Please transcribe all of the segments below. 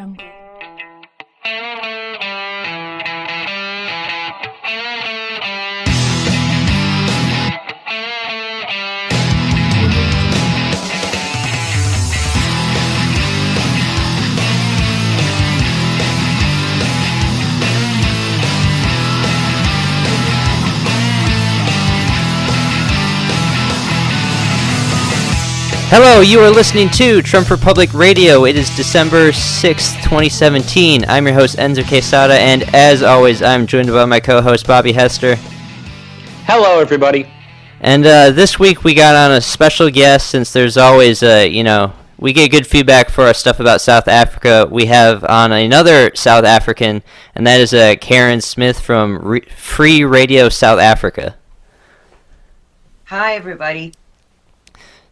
jungle. Hello, you are listening to Trump Republic Radio. It is December 6th, 2017. I'm your host, Enzo Quesada, and as always, I'm joined by my co-host, Bobby Hester. Hello, everybody. And this week we got on a special guest, since there's always, we get good feedback for our stuff about South Africa. We have on another South African, and that is Karin Smith from Free Radio South Africa. Hi, everybody.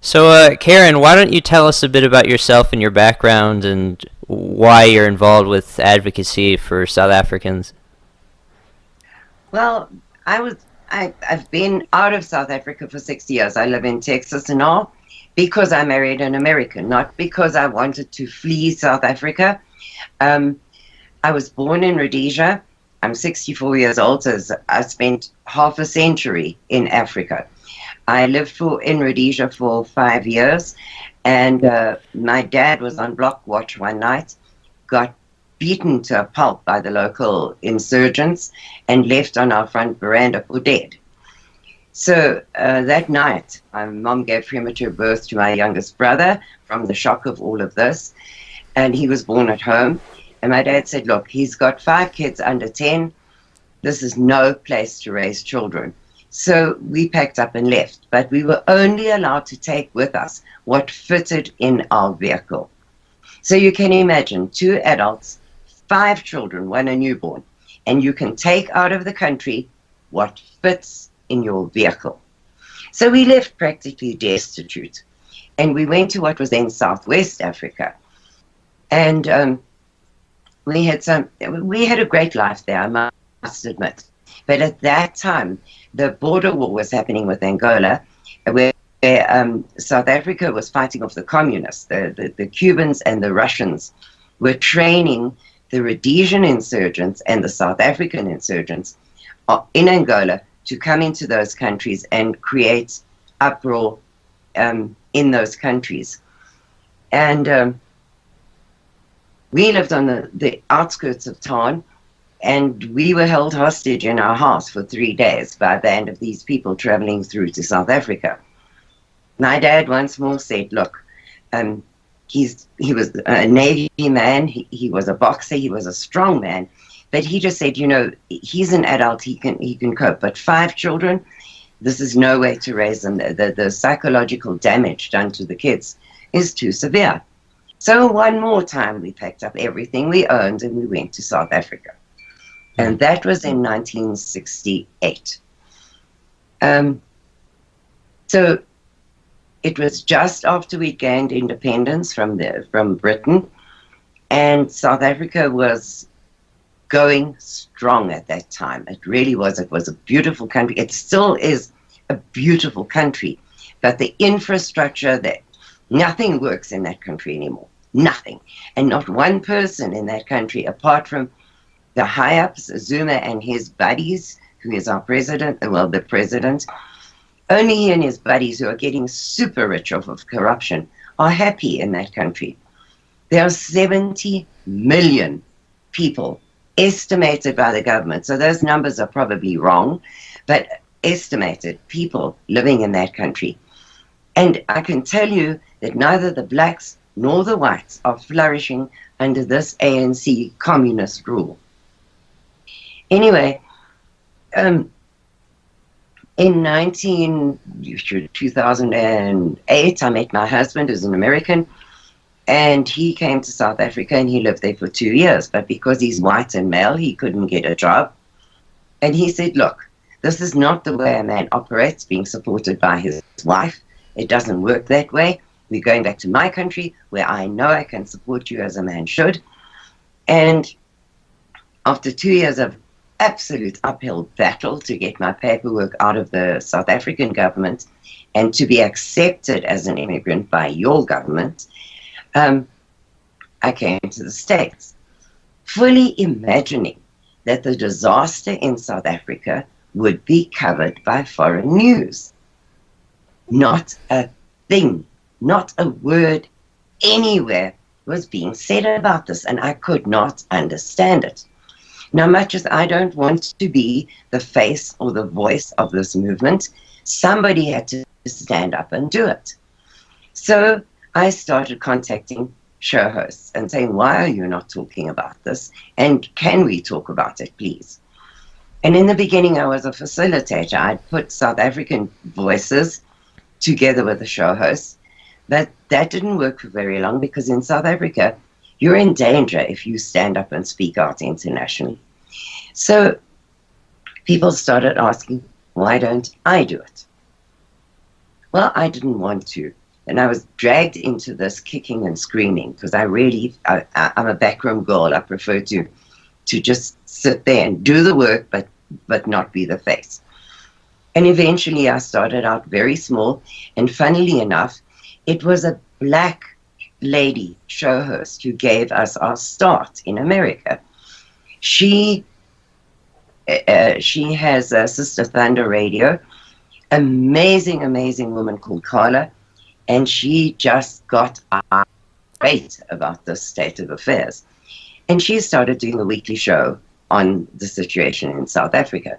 So, Karin, why don't you tell us a bit about yourself and your background and why you're involved with advocacy for South Africans? Well, I've been out of South Africa for 6 years. I live in Texas now because I married an American, not because I wanted to flee South Africa. I was born in Rhodesia. I'm 64 years old, so I spent half a century in Africa. I lived in Rhodesia for 5 years, and my dad was on block watch one night, got beaten to a pulp by the local insurgents, and left on our front veranda for dead. So that night, my mom gave premature birth to my youngest brother from the shock of all of this, and he was born at home. And my dad said, look, he's got 5 kids under 10. This is no place to raise children. So we packed up and left, but we were only allowed to take with us what fitted in our vehicle. So you can imagine 2 adults, 5 children, 1 a newborn, and you can take out of the country what fits in your vehicle. So we left practically destitute, and we went to what was then Southwest Africa. And we had a great life there, I must admit. But at that time, the border war was happening with Angola, where South Africa was fighting off the communists. The Cubans and the Russians were training the Rhodesian insurgents and the South African insurgents in Angola to come into those countries and create uproar in those countries. And we lived on the outskirts of town, and we were held hostage in our house for 3 days by a band of these people traveling through to South Africa. My dad once more said, look, he was a Navy man, he was a boxer, he was a strong man, but he just said, he's an adult, he can cope, but 5 children, this is no way to raise them. The psychological damage done to the kids is too severe. So one more time we packed up everything we owned and we went to South Africa. And that was in 1968. So it was just after we gained independence from Britain, and South Africa was going strong at that time. It really was. It was a beautiful country. It still is a beautiful country, but the infrastructure, nothing works in that country anymore. Nothing. And not one person in that country, apart from the high-ups, Zuma and his buddies, who is our president, the president, only he and his buddies, who are getting super rich off of corruption, are happy in that country. There are 70 million people estimated by the government, so those numbers are probably wrong, but estimated people living in that country. And I can tell you that neither the blacks nor the whites are flourishing under this ANC communist rule. Anyway, in 2008, I met my husband, who's an American, and he came to South Africa and he lived there for 2 years. But because he's white and male, he couldn't get a job. And he said, look, this is not the way a man operates, being supported by his wife. It doesn't work that way. We're going back to my country where I know I can support you as a man should. And after 2 years of absolute uphill battle to get my paperwork out of the South African government and to be accepted as an immigrant by your government, I came to the States, fully imagining that the disaster in South Africa would be covered by foreign news. Not a thing, not a word anywhere was being said about this, and I could not understand it. Now, much as I don't want to be the face or the voice of this movement, somebody had to stand up and do it. So I started contacting show hosts and saying, why are you not talking about this? And can we talk about it, please? And in the beginning, I was a facilitator. I'd put South African voices together with the show hosts, but that didn't work for very long because in South Africa, you're in danger if you stand up and speak out internationally. So people started asking, why don't I do it? Well, I didn't want to. And I was dragged into this kicking and screaming because I'm a backroom girl. I prefer to just sit there and do the work, but not be the face. And eventually I started out very small. And funnily enough, it was a black lady show host who gave us our start in America. She has a Sister Thunder Radio, amazing woman called Carla, and she just got irate about this state of affairs. And she started doing a weekly show on the situation in South Africa.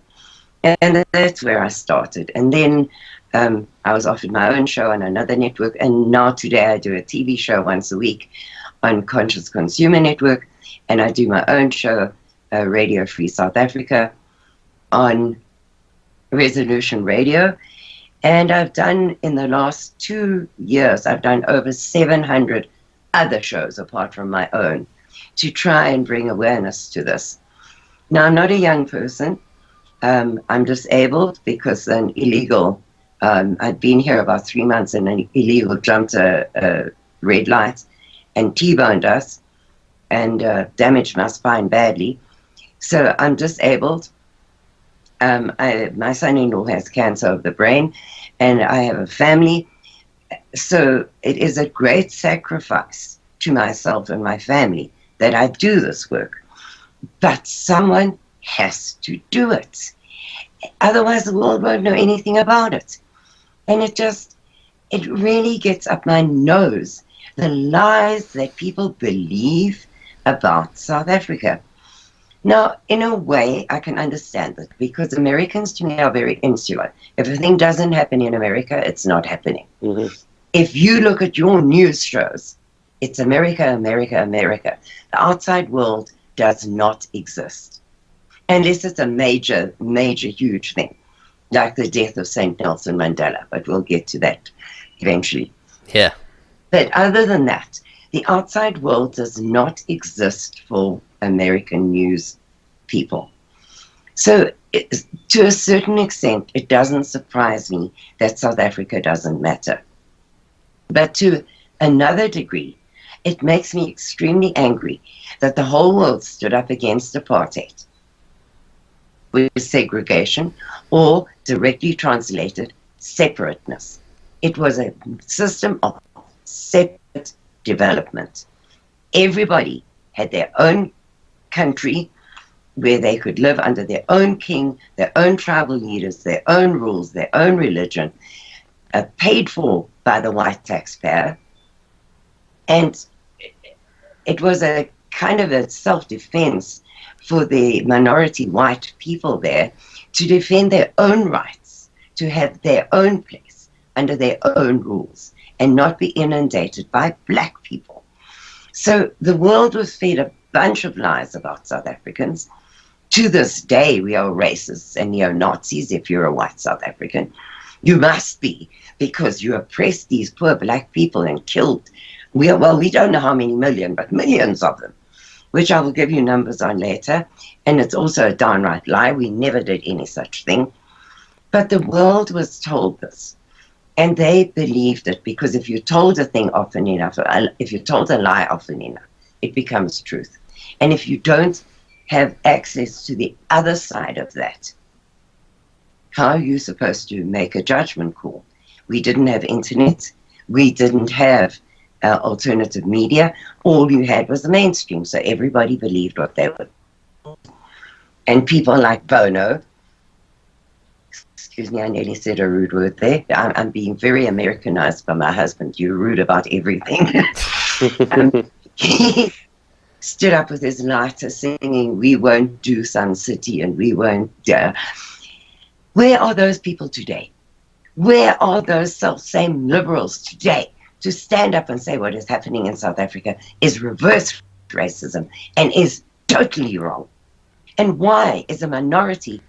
And that's where I started. And then I was offered my own show on another network, and now today I do a TV show once a week on Conscious Consumer Network, and I do my own show, Radio Free South Africa, on Resolution Radio. And I've done, in the last 2 years, I've done over 700 other shows apart from my own to try and bring awareness to this. Now, I'm not a young person. I'm disabled because an illegal, I'd been here about 3 months and an illegal jumped a red light and T-boned us and damaged my spine badly. So I'm disabled. My son-in-law has cancer of the brain, and I have a family. So it is a great sacrifice to myself and my family that I do this work. But someone has to do it. Otherwise, the world won't know anything about it. And it really gets up my nose, the lies that people believe about South Africa. Now, in a way, I can understand that because Americans to me are very insular. If a thing doesn't happen in America, it's not happening. Mm-hmm. If you look at your news shows, it's America, America, America. The outside world does not exist. Unless it's a major, huge thing, like the death of St. Nelson Mandela. But we'll get to that eventually. Yeah. But other than that, the outside world does not exist for American news people. So to a certain extent, it doesn't surprise me that South Africa doesn't matter. But to another degree, it makes me extremely angry that the whole world stood up against apartheid, which is segregation, or directly translated, separateness. It was a system of separate development. Everybody had their own country where they could live under their own king, their own tribal leaders, their own rules, their own religion, paid for by the white taxpayer. And it was a kind of a self-defense for the minority white people there to defend their own rights, to have their own place under their own rules and not be inundated by black people. So the world was fed a bunch of lies about South Africans. To this day, we are racists and neo-Nazis if you're a white South African. You must be, because you oppressed these poor black people and killed, we don't know how many million, but millions of them, which I will give you numbers on later. And it's also a downright lie. We never did any such thing. But the world was told this. And they believed it because if you're told a thing often enough, if you're told a lie often enough, it becomes truth. And if you don't have access to the other side of that, how are you supposed to make a judgment call? We didn't have internet. We didn't have alternative media. All you had was the mainstream, so everybody believed what they were. And people like Bono, excuse me, I nearly said a rude word there. I'm being very Americanized by my husband. You're rude about everything. He stood up with his lighter singing, "We won't do Sun City and we won't..." Where are those people today? Where are those self-same liberals today to stand up and say what is happening in South Africa is reverse racism and is totally wrong? And why is a minority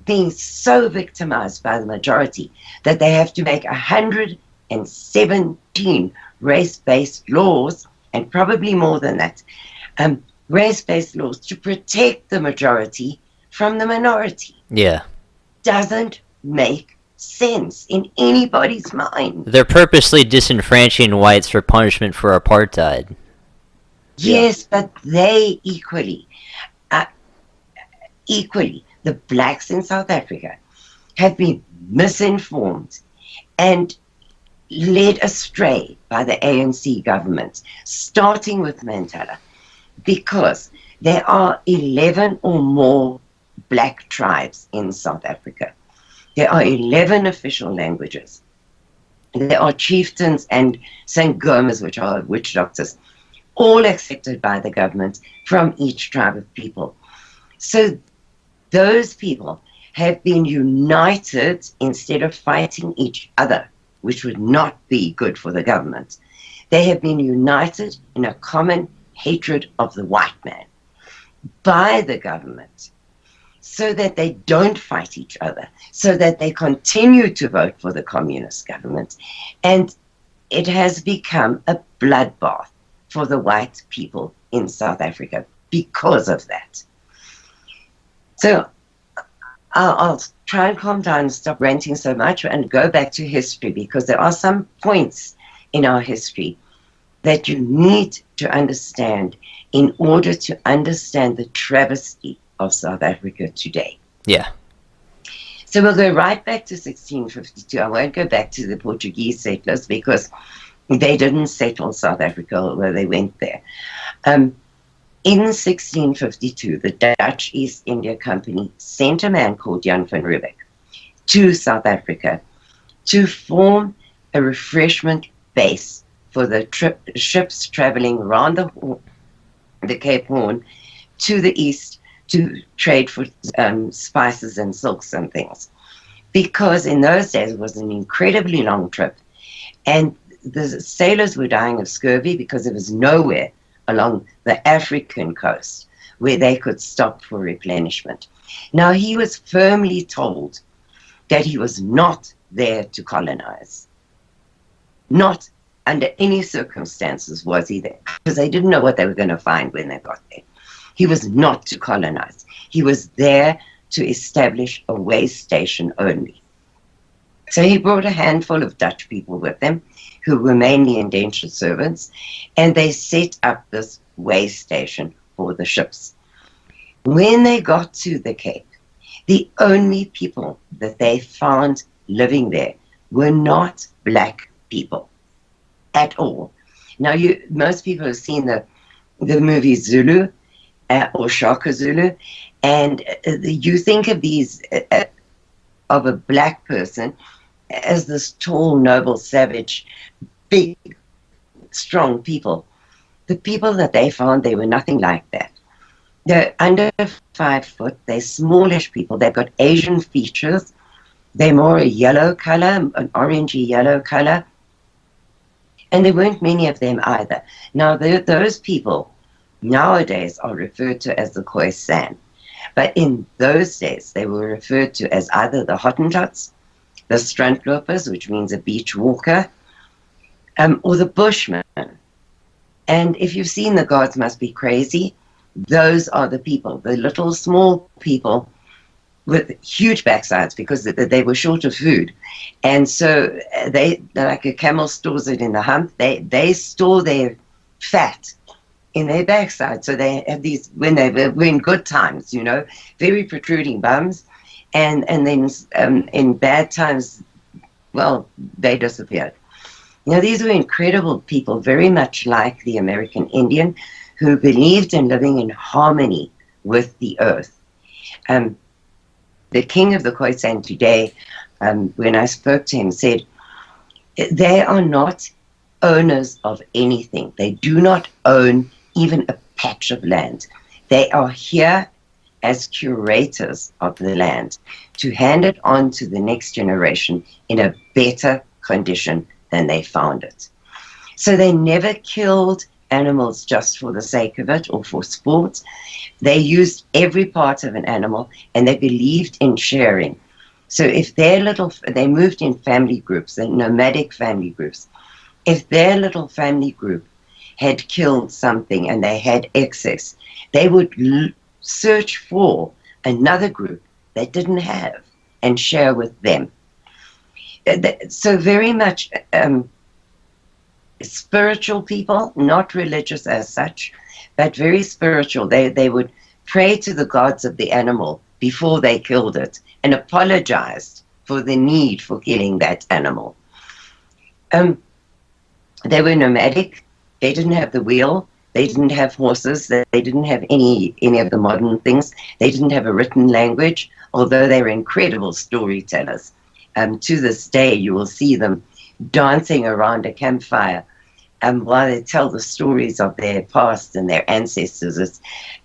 being so victimized by the majority that they have to make 117 race-based laws, and probably more than that, race-based laws to protect the majority from the minority? Yeah. Doesn't make sense in anybody's mind. They're purposely disenfranchising whites for punishment for apartheid. Yes, but they equally, the blacks in South Africa have been misinformed and led astray by the ANC government, starting with Mandela, because there are 11 or more black tribes in South Africa. There are 11 official languages. There are chieftains and sangomas, which are witch doctors, all accepted by the government from each tribe of people. So those people have been united instead of fighting each other, which would not be good for the government. They have been united in a common hatred of the white man by the government, so that they don't fight each other, so that they continue to vote for the communist government. And it has become a bloodbath for the white people in South Africa because of that. So I'll try and calm down and stop ranting so much and go back to history, because there are some points in our history that you need to understand in order to understand the travesty of South Africa today. Yeah. So we'll go right back to 1652. I won't go back to the Portuguese settlers, because they didn't settle South Africa, although they went there. In 1652, the Dutch East India Company sent a man called Jan van Riebeeck to South Africa to form a refreshment base for the ships traveling around the Cape Horn to the east to trade for spices and silks and things. Because in those days it was an incredibly long trip, and the sailors were dying of scurvy because there was nowhere along the African coast where they could stop for replenishment. Now, he was firmly told that he was not there to colonize. Not under any circumstances was he there, because they didn't know what they were going to find when they got there. He was not to colonize. He was there to establish a way station only. So he brought a handful of Dutch people with him, who were mainly indentured servants, and they set up this way station for the ships. When they got to the Cape, the only people that they found living there were not black people at all. Now, most people have seen the movie Zulu or Shaka Zulu, and you think of these, of a black person as this tall, noble, savage, big, strong people. The people that they found, they were nothing like that. They're under 5 foot, they're smallish people, they've got Asian features, they're more a yellow color, an orangey yellow color, and there weren't many of them either. Now, those people nowadays are referred to as the Khoisan, but in those days they were referred to as either the Hottentots, the Strandlopers, which means a beach walker, or the Bushmen. And if you've seen The Gods Must Be Crazy, those are the people, the little small people with huge backsides, because they were short of food. And so they, like a camel stores it in the hump, they store their fat in their backside. So they have these, when they were in good times, very protruding bums. And then in bad times, well, they disappeared. You know, these were incredible people, very much like the American Indian, who believed in living in harmony with the earth. Um, the king of the Khoisan today, when I spoke to him, said, they are not owners of anything. They do not own even a patch of land. They are here as curators of the land to hand it on to the next generation in a better condition than they found it. So they never killed animals just for the sake of it or for sport. They used every part of an animal and they believed in sharing. So if they moved in family groups, the nomadic family groups, if their little family group had killed something and they had excess, they would search for another group that didn't have and share with them. So very much spiritual people, not religious as such, but very spiritual. They would pray to the gods of the animal before they killed it and apologized for the need for killing that animal. They were nomadic. They didn't have the wheel. They didn't have horses. They didn't have any of the modern things. They didn't have a written language, although they were incredible storytellers. To this day, you will see them dancing around a campfire while they tell the stories of their past and their ancestors.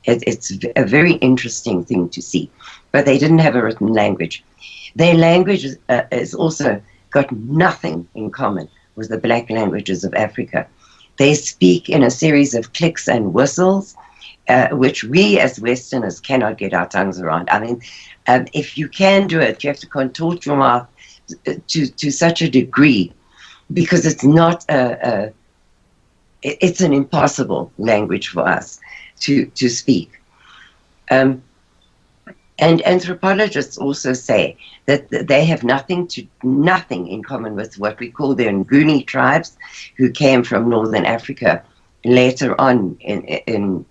It's a very interesting thing to see. But they didn't have a written language. Their language is also got nothing in common with the black languages of Africa. They speak in a series of clicks and whistles, which we as Westerners cannot get our tongues around. I mean, if you can do it, you have to contort your mouth to such a degree, because it's not it's an impossible language for us to speak. And anthropologists also say that they have nothing in common with what we call the Nguni tribes, who came from Northern Africa later on in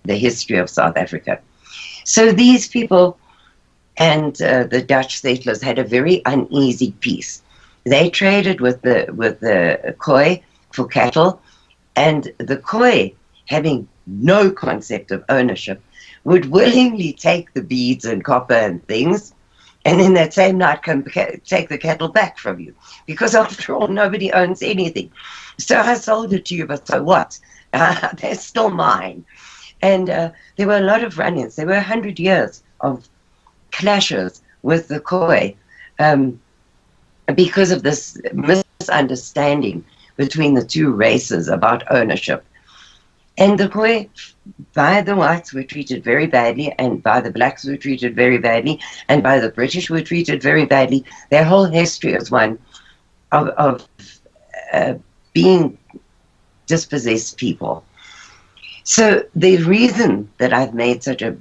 the history of South Africa. So these people and the Dutch settlers had a very uneasy peace. They traded with the Khoi for cattle, and the Khoi, having no concept of ownership, would willingly take the beads and copper and things, and in that same night take the cattle back from you. Because after all, nobody owns anything. So I sold it to you, but so what? They're still mine. And there were a lot of run-ins. There were 100 years of clashes with the Khoi because of this misunderstanding between the two races about ownership. And the Khoi, by the whites, were treated very badly, and by the blacks were treated very badly, and by the British were treated very badly. Their whole history is one of being dispossessed people. So the reason that I've made such a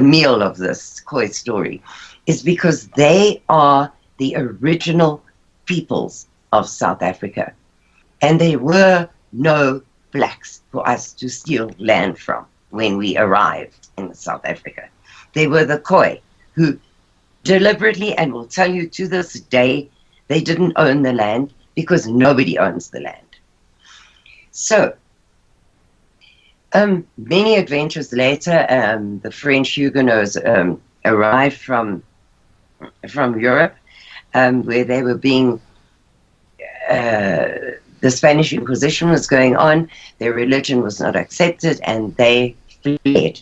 meal of this Khoi story is because they are the original peoples of South Africa. And there were no blacks for us to steal land from when we arrived in South Africa. They were the Khoi, who deliberately, and will tell you to this day, they didn't own the land because nobody owns the land. So, many adventures later, the French Huguenots arrived from Europe, where they were being the Spanish Inquisition was going on, their religion was not accepted, and they fled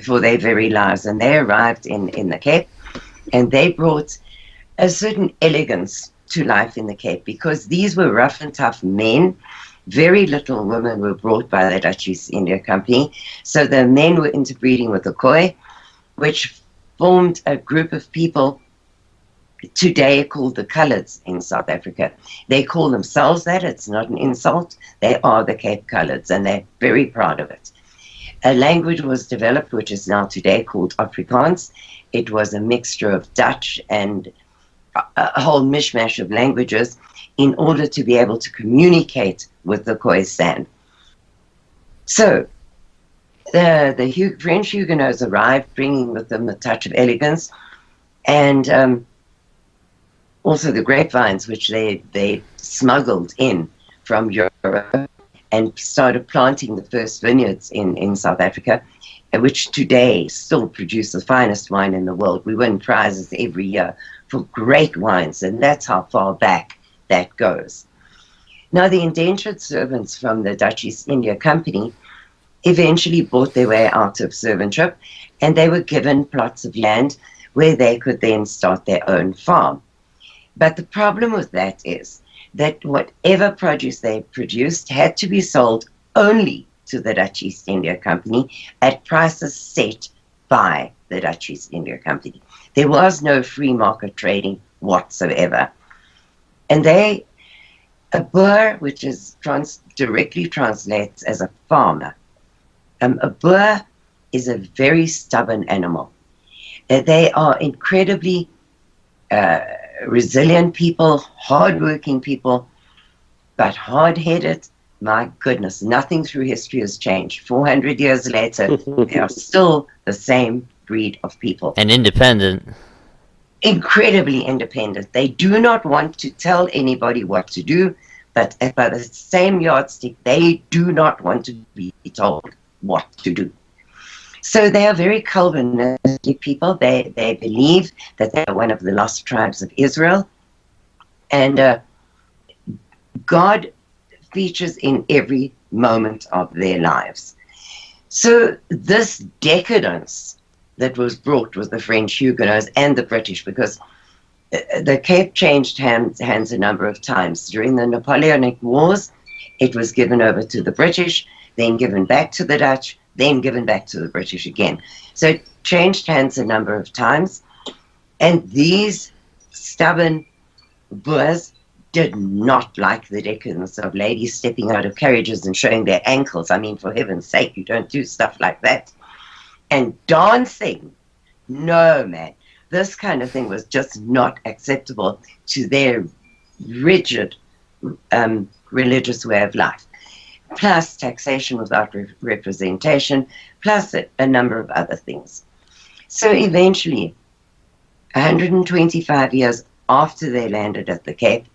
for their very lives. And they arrived in the Cape, and they brought a certain elegance to life in the Cape, because these were rough and tough men. Very little women were brought by the Dutch East India Company. So the men were interbreeding with the Khoi, which formed a group of people today called the Coloureds in South Africa. They call themselves that. It's not an insult. They are the Cape Coloureds, and they're very proud of it. A language was developed, which is now today called Afrikaans. It was a mixture of Dutch and a whole mishmash of languages in order to be able to communicate with the Khoisan. So the French Huguenots arrived, bringing with them a touch of elegance, and also the grapevines, which they smuggled in from Europe and started planting the first vineyards in South Africa, which today still produce the finest wine in the world. We win prizes every year for great wines, and that's how far back that goes. Now, the indentured servants from the Dutch East India Company eventually bought their way out of servantship, and they were given plots of land where they could then start their own farm. But the problem with that is that whatever produce they produced had to be sold only to the Dutch East India Company at prices set by the Dutch East India Company. There was no free market trading whatsoever. And a Boer, which is directly translates as a farmer, a Boer is a very stubborn animal. They are incredibly resilient people, hardworking people, but hard-headed. My goodness, nothing through history has changed. 400 years later, they are still the same breed of people. And independent. Incredibly independent. They do not want to tell anybody what to do, but by the same yardstick, they do not want to be told what to do. So they are very Calvinistic people. They believe that they are one of the lost tribes of Israel. And God features in every moment of their lives. So this decadence that was brought with the French Huguenots and the British, because the Cape changed hands a number of times. During the Napoleonic Wars, it was given over to the British, then given back to the Dutch, then given back to the British again. So it changed hands a number of times. And these stubborn Boers did not like the decadence of ladies stepping out of carriages and showing their ankles. I mean, for heaven's sake, you don't do stuff like that. And dancing, no, man. This kind of thing was just not acceptable to their rigid religious way of life. Plus taxation without representation, plus a number of other things. So eventually, 125 years after they landed at the Cape,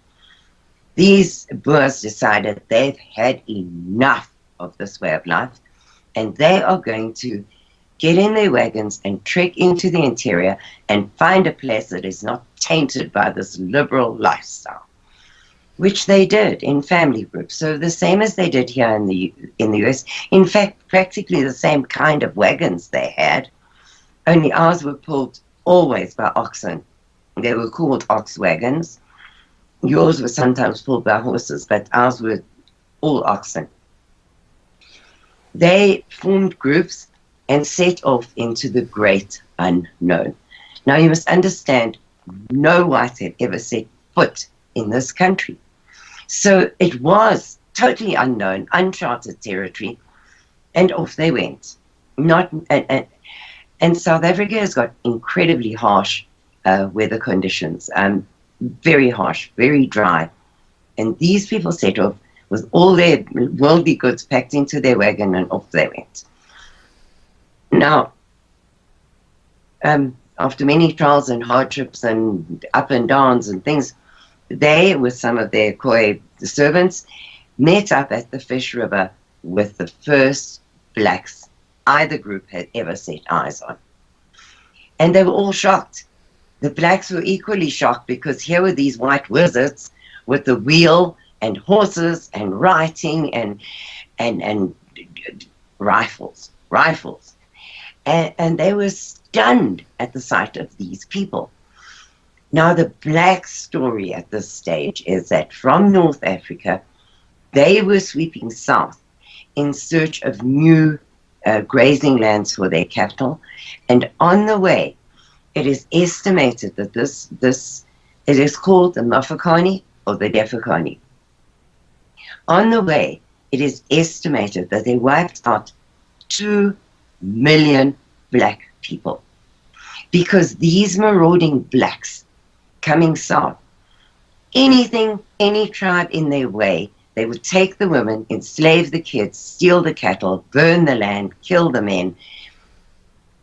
these Boers decided they've had enough of this way of life, and they are going to get in their wagons and trek into the interior and find a place that is not tainted by this liberal lifestyle, which they did in family groups. So the same as they did here in the US. In fact, practically the same kind of wagons they had, only ours were pulled always by oxen. They were called ox wagons. Yours were sometimes pulled by horses, but ours were all oxen. They formed groups and set off into the great unknown. Now you must understand, no white had ever set foot in this country. So it was totally unknown, uncharted territory, and off they went. And South Africa has got incredibly harsh weather conditions, very harsh, very dry. And these people set off with all their worldly goods packed into their wagon, and off they went. Now, after many trials and hardships and up and downs and things, they, with some of their Khoi servants, met up at the Fish River with the first blacks either group had ever set eyes on. And they were all shocked. The blacks were equally shocked, because here were these white wizards with the wheel and horses and writing and rifles. And they were stunned at the sight of these people. Now, the black story at this stage is that from North Africa, they were sweeping south in search of new grazing lands for their cattle. And on the way, it is estimated that it is called the Mafakani or the Defakani. On the way, it is estimated that they wiped out 2 million black people, because these marauding blacks coming south, any tribe in their way, they would take the women, enslave the kids, steal the cattle, burn the land, kill the men.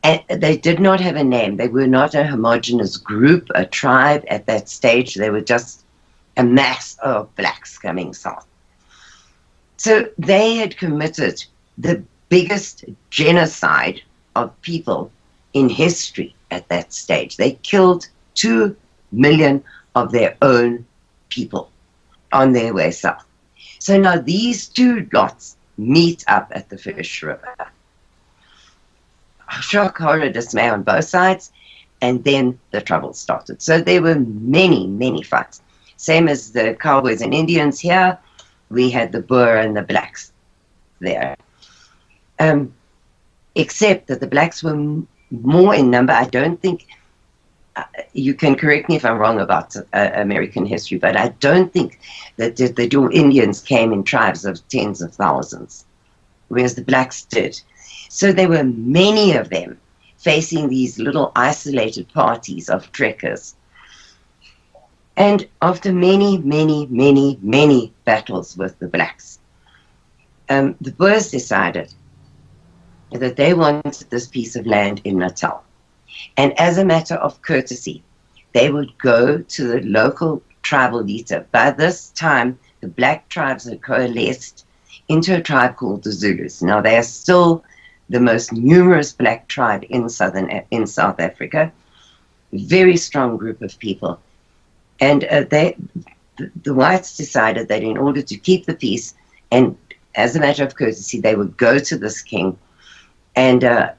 And they did not have a name. They were not a homogeneous group, a tribe at that stage. They were just a mass of blacks coming south. So they had committed the biggest genocide of people in history at that stage. They killed 2 million of their own people on their way south. So now these two lots meet up at the Fish River. Shock, horror, dismay on both sides, and then the trouble started. So there were many, many fights. Same as the cowboys and Indians here, we had the Boer and the blacks there. Except that the blacks were more in number. I don't think, you can correct me if I'm wrong about American history, but I don't think that the Indians came in tribes of tens of thousands, whereas the blacks did. So there were many of them facing these little isolated parties of trekkers. And after many, many, many, many battles with the blacks, the Boers decided that they wanted this piece of land in Natal. And as a matter of courtesy, they would go to the local tribal leader. By this time, the black tribes had coalesced into a tribe called the Zulus. Now, they are still the most numerous black tribe in South Africa. Very strong group of people. And the whites decided that in order to keep the peace, and as a matter of courtesy, they would go to this king and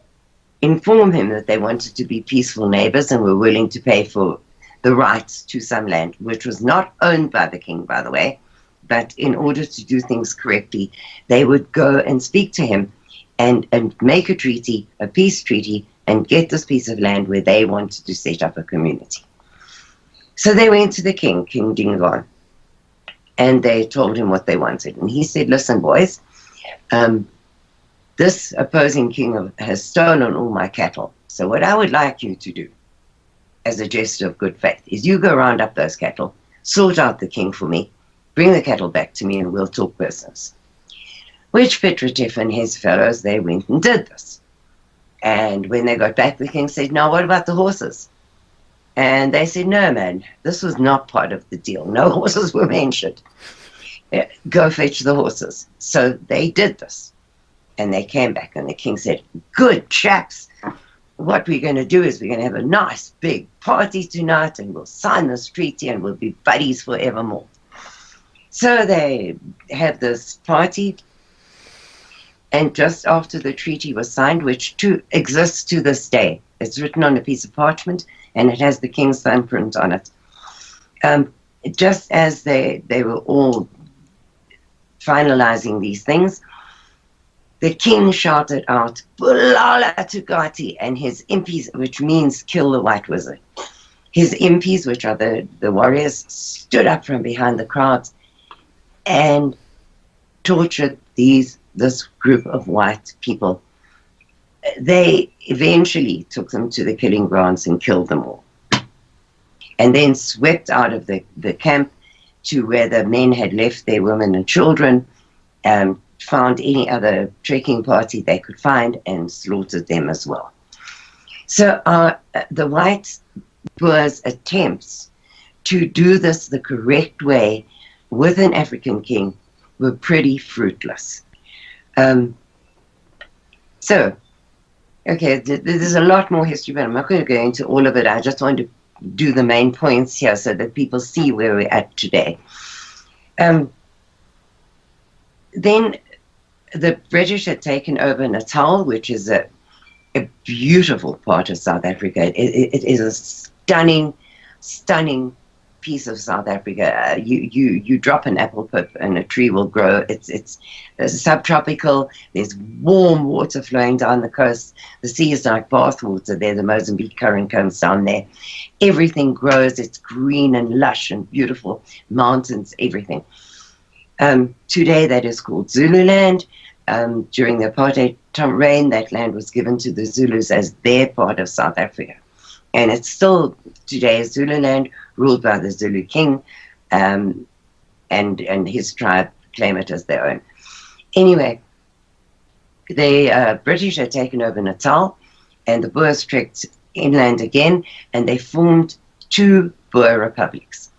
inform him that they wanted to be peaceful neighbors and were willing to pay for the rights to some land, which was not owned by the king, by the way. But in order to do things correctly, they would go and speak to him and make a treaty, a peace treaty, and get this piece of land where they wanted to set up a community. So they went to the king, King Dingaan, and they told him what they wanted. And he said, listen, boys, this opposing king has stolen all my cattle. So what I would like you to do, as a gesture of good faith, is you go round up those cattle, sort out the king for me, bring the cattle back to me, and we'll talk business. Which Pitt-Retief and his fellows, they went and did this. And when they got back, the king said, now what about the horses? And they said, no, man, this was not part of the deal. No horses were mentioned. Go fetch the horses. So they did this. And they came back, and the king said, good chaps, what we're going to do is we're going to have a nice big party tonight, and we'll sign this treaty, and we'll be buddies forevermore. So they had this party, and just after the treaty was signed, which exists to this day, it's written on a piece of parchment, and it has the king's thumbprint on it. Just as they were all finalizing these things, the king shouted out, Bulala Tugati, and his impis, which means kill the white wizard. His impis, which are the warriors, stood up from behind the crowds and tortured this group of white people. They eventually took them to the killing grounds and killed them all. And then swept out of the camp to where the men had left their women and children, found any other trekking party they could find and slaughtered them as well. So the white Boers' attempts to do this the correct way with an African king were pretty fruitless. So, okay, there's a lot more history, but I'm not going to go into all of it. I just want to do the main points here so that people see where we're at today. Then the British had taken over Natal, which is a beautiful part of South Africa. It is a stunning, stunning piece of South Africa. You drop an apple pip and a tree will grow. It's subtropical. There's warm water flowing down the coast. The sea is like bath water there. The Mozambique current comes down there. Everything grows. It's green and lush and beautiful. Mountains, everything. Today that is called Zululand. During the apartheid reign, that land was given to the Zulus as their part of South Africa. And it's still today Zululand, ruled by the Zulu king, and his tribe claim it as their own. Anyway, the British had taken over Natal, and the Boers trekked inland again, and they formed two Boer republics,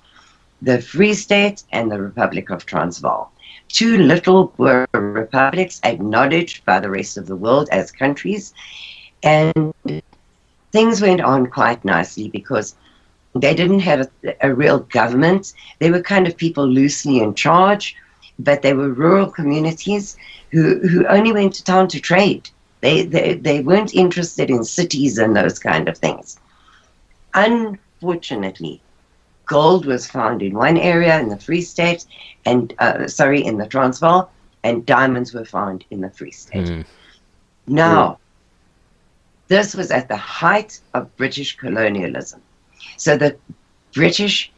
the Free State and the Republic of Transvaal. Two little Boer republics acknowledged by the rest of the world as countries, and things went on quite nicely because they didn't have a real government. They were kind of people loosely in charge, but they were rural communities who only went to town to trade. They weren't interested in cities and those kind of things. Unfortunately, gold was found in one area in the Free State, and in the Transvaal, and diamonds were found in the Free State. Now, this was at the height of British colonialism. So the Britain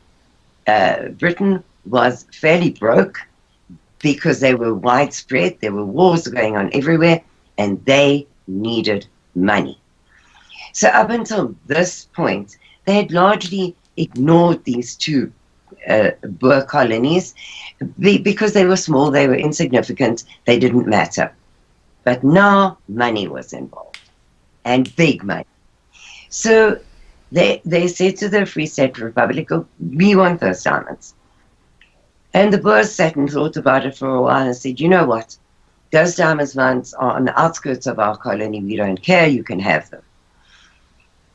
was fairly broke because they were widespread. There were wars going on everywhere, and they needed money. So up until this point, they had largely ignored these two Boer colonies because they were small, they were insignificant, they didn't matter. But now money was involved, and big money. So they said to the Free State Republic, oh, we want those diamonds. And the Boers sat and thought about it for a while and said, you know what? Those diamonds are on the outskirts of our colony. We don't care. You can have them.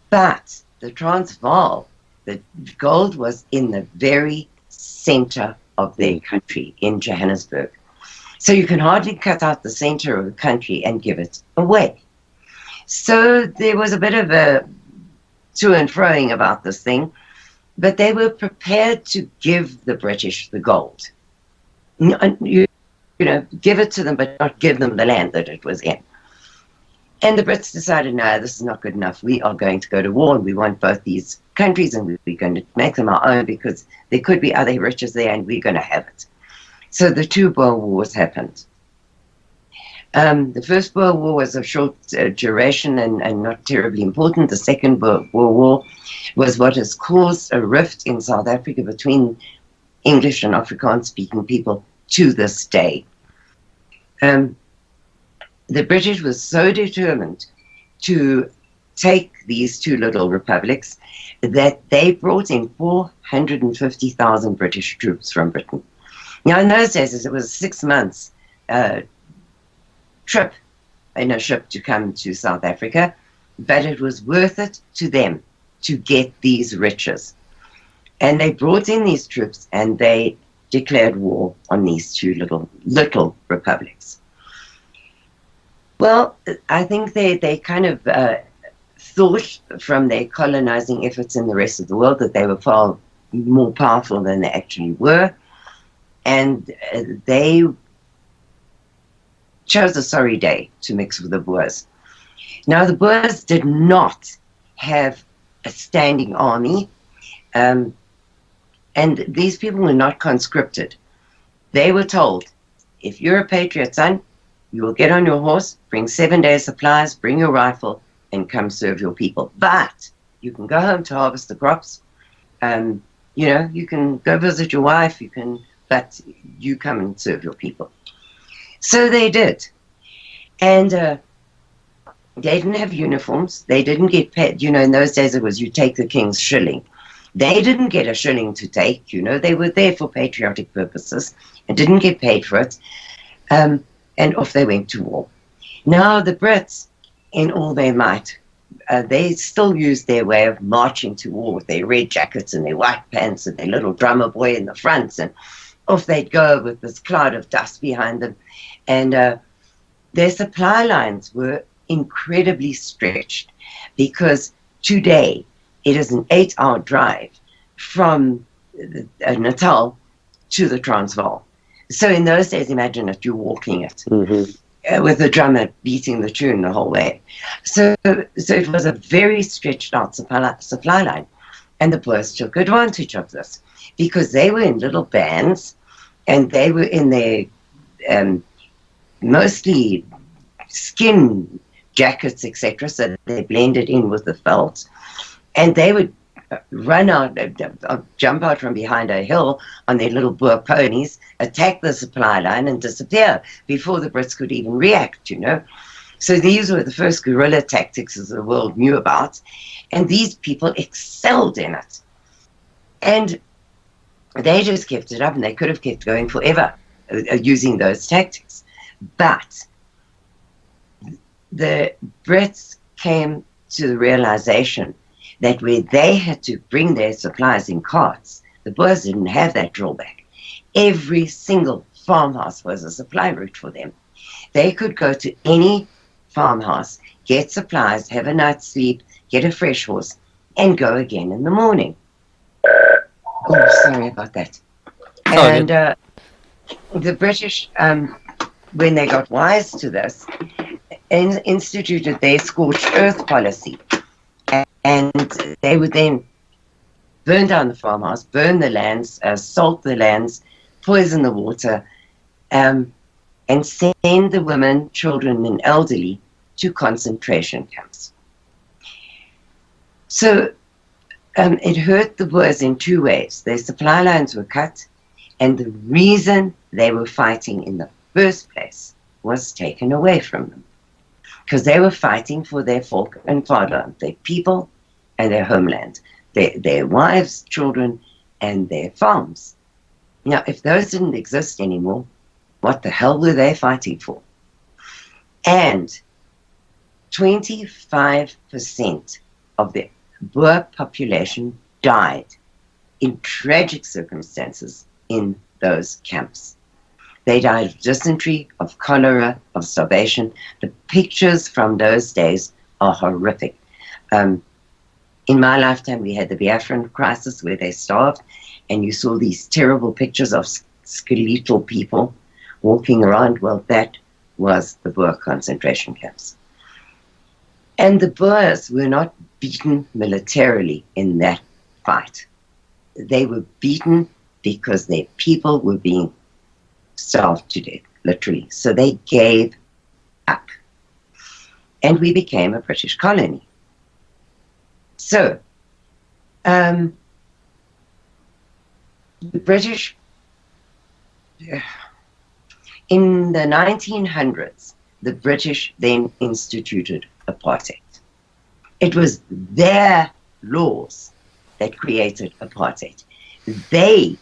But the Transvaal, the gold was in the very center of their country in Johannesburg. So you can hardly cut out the center of the country and give it away. So there was a bit of a to and froing about this thing, but they were prepared to give the British the gold. You know, give it to them, but not give them the land that it was in. And the Brits decided, no, this is not good enough. We are going to go to war, and we want both these countries, and we're going to make them our own because there could be other riches there, and we're going to have it. So the two Boer Wars happened. The first Boer War was of short duration and not terribly important. The second Boer War was what has caused a rift in South Africa between English and Afrikaans-speaking people to this day. The British was so determined to take these two little republics that they brought in 450,000 British troops from Britain. Now, in those days, it was a 6 months trip in a ship to come to South Africa, but it was worth it to them to get these riches. And they brought in these troops, and they declared war on these two little republics. Well, I think they kind of thought from their colonizing efforts in the rest of the world that they were far more powerful than they actually were. And they chose a sorry day to mix with the Boers. Now, the Boers did not have a standing army, and these people were not conscripted. They were told, if you're a patriot, son, you will get on your horse, bring 7 days' supplies, bring your rifle, and come serve your people. But you can go home to harvest the crops. You know, you can go visit your wife, but you come and serve your people. So they did. And they didn't have uniforms. They didn't get paid. You know, in those days it was you take the king's shilling. They didn't get a shilling to take. You know, they were there for patriotic purposes and didn't get paid for it. And off they went to war. Now the Brits, in all their might, they still used their way of marching to war with their red jackets and their white pants and their little drummer boy in the front, and off they'd go with this cloud of dust behind them. And their supply lines were incredibly stretched because today it is an 8-hour drive from Natal to the Transvaal. So in those days, imagine it, you're walking it with the drummer beating the tune the whole way. So it was a very stretched out supply line. And the Boers took advantage of this because they were in little bands and they were in their mostly skin jackets, etc. So they blended in with the felt. And they would run out, jump out from behind a hill on their little Boer ponies, attack the supply line and disappear before the Brits could even react, you know. So these were the first guerrilla tactics that the world knew about, and these people excelled in it. And they just kept it up, and they could have kept going forever using those tactics. But the Brits came to the realization that where they had to bring their supplies in carts, the Boers didn't have that drawback. Every single farmhouse was a supply route for them. They could go to any farmhouse, get supplies, have a night's sleep, get a fresh horse, and go again in the morning. Oh, sorry about that. And the British, when they got wise to this, instituted their scorched earth policy. And they would then burn down the farmhouse, burn the lands, salt the lands, poison the water, and send the women, children, and elderly to concentration camps. So it hurt the Boers in two ways. Their supply lines were cut, and the reason they were fighting in the first place was taken away from them, because they were fighting for their folk and fatherland, their people and their homeland, their wives, children, and their farms. Now, if those didn't exist anymore, what the hell were they fighting for? And 25% of the Boer population died in tragic circumstances in those camps. They died of dysentery, of cholera, of starvation. The pictures from those days are horrific. In my lifetime, we had the Biafran crisis where they starved, and you saw these terrible pictures of skeletal people walking around. Well, that was the Boer concentration camps. And the Boers were not beaten militarily in that fight. They were beaten because their people were being starved to death, literally. So they gave up. And we became a British colony. So, the British, in the 1900s, the British then instituted apartheid. It was their laws that created apartheid. They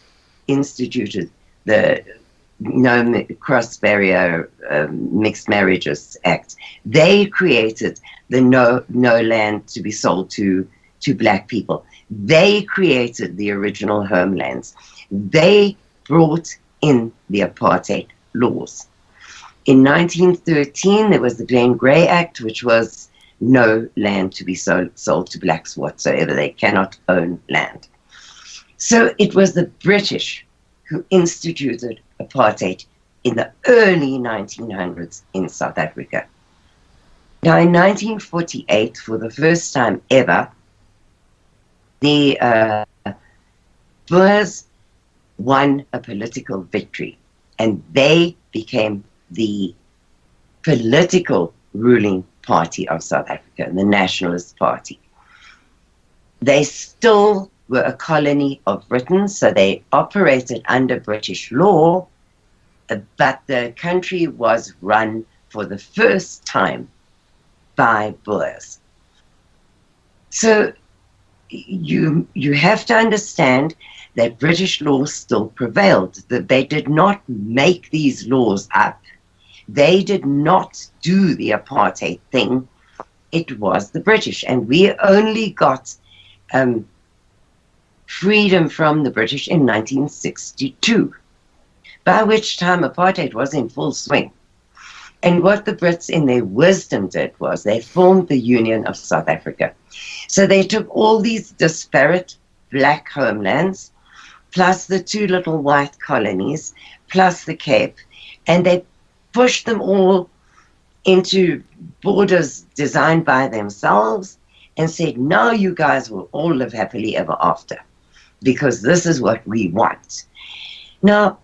instituted the No Cross-Barrier Mixed Marriages Act. They created the no land to be sold to black people. They created the original homelands. They brought in the apartheid laws. In 1913, there was the Glenn Gray Act, which was no land to be sold to blacks whatsoever. They cannot own land. So it was the British who instituted apartheid in the early 1900s in South Africa. Now, in 1948, for the first time ever, the Boers won a political victory, and they became the political ruling party of South Africa, the Nationalist Party. They still were a colony of Britain, so they operated under British law, but the country was run for the first time by Boers. So you have to understand that British law still prevailed, that they did not make these laws up. They did not do the apartheid thing. It was the British, and we only got freedom from the British in 1962, by which time apartheid was in full swing. And what the Brits in their wisdom did was they formed the Union of South Africa. So they took all these disparate black homelands, plus the two little white colonies, plus the Cape, and they pushed them all into borders designed by themselves and said, now you guys will all live happily ever after, because this is what we want. Now,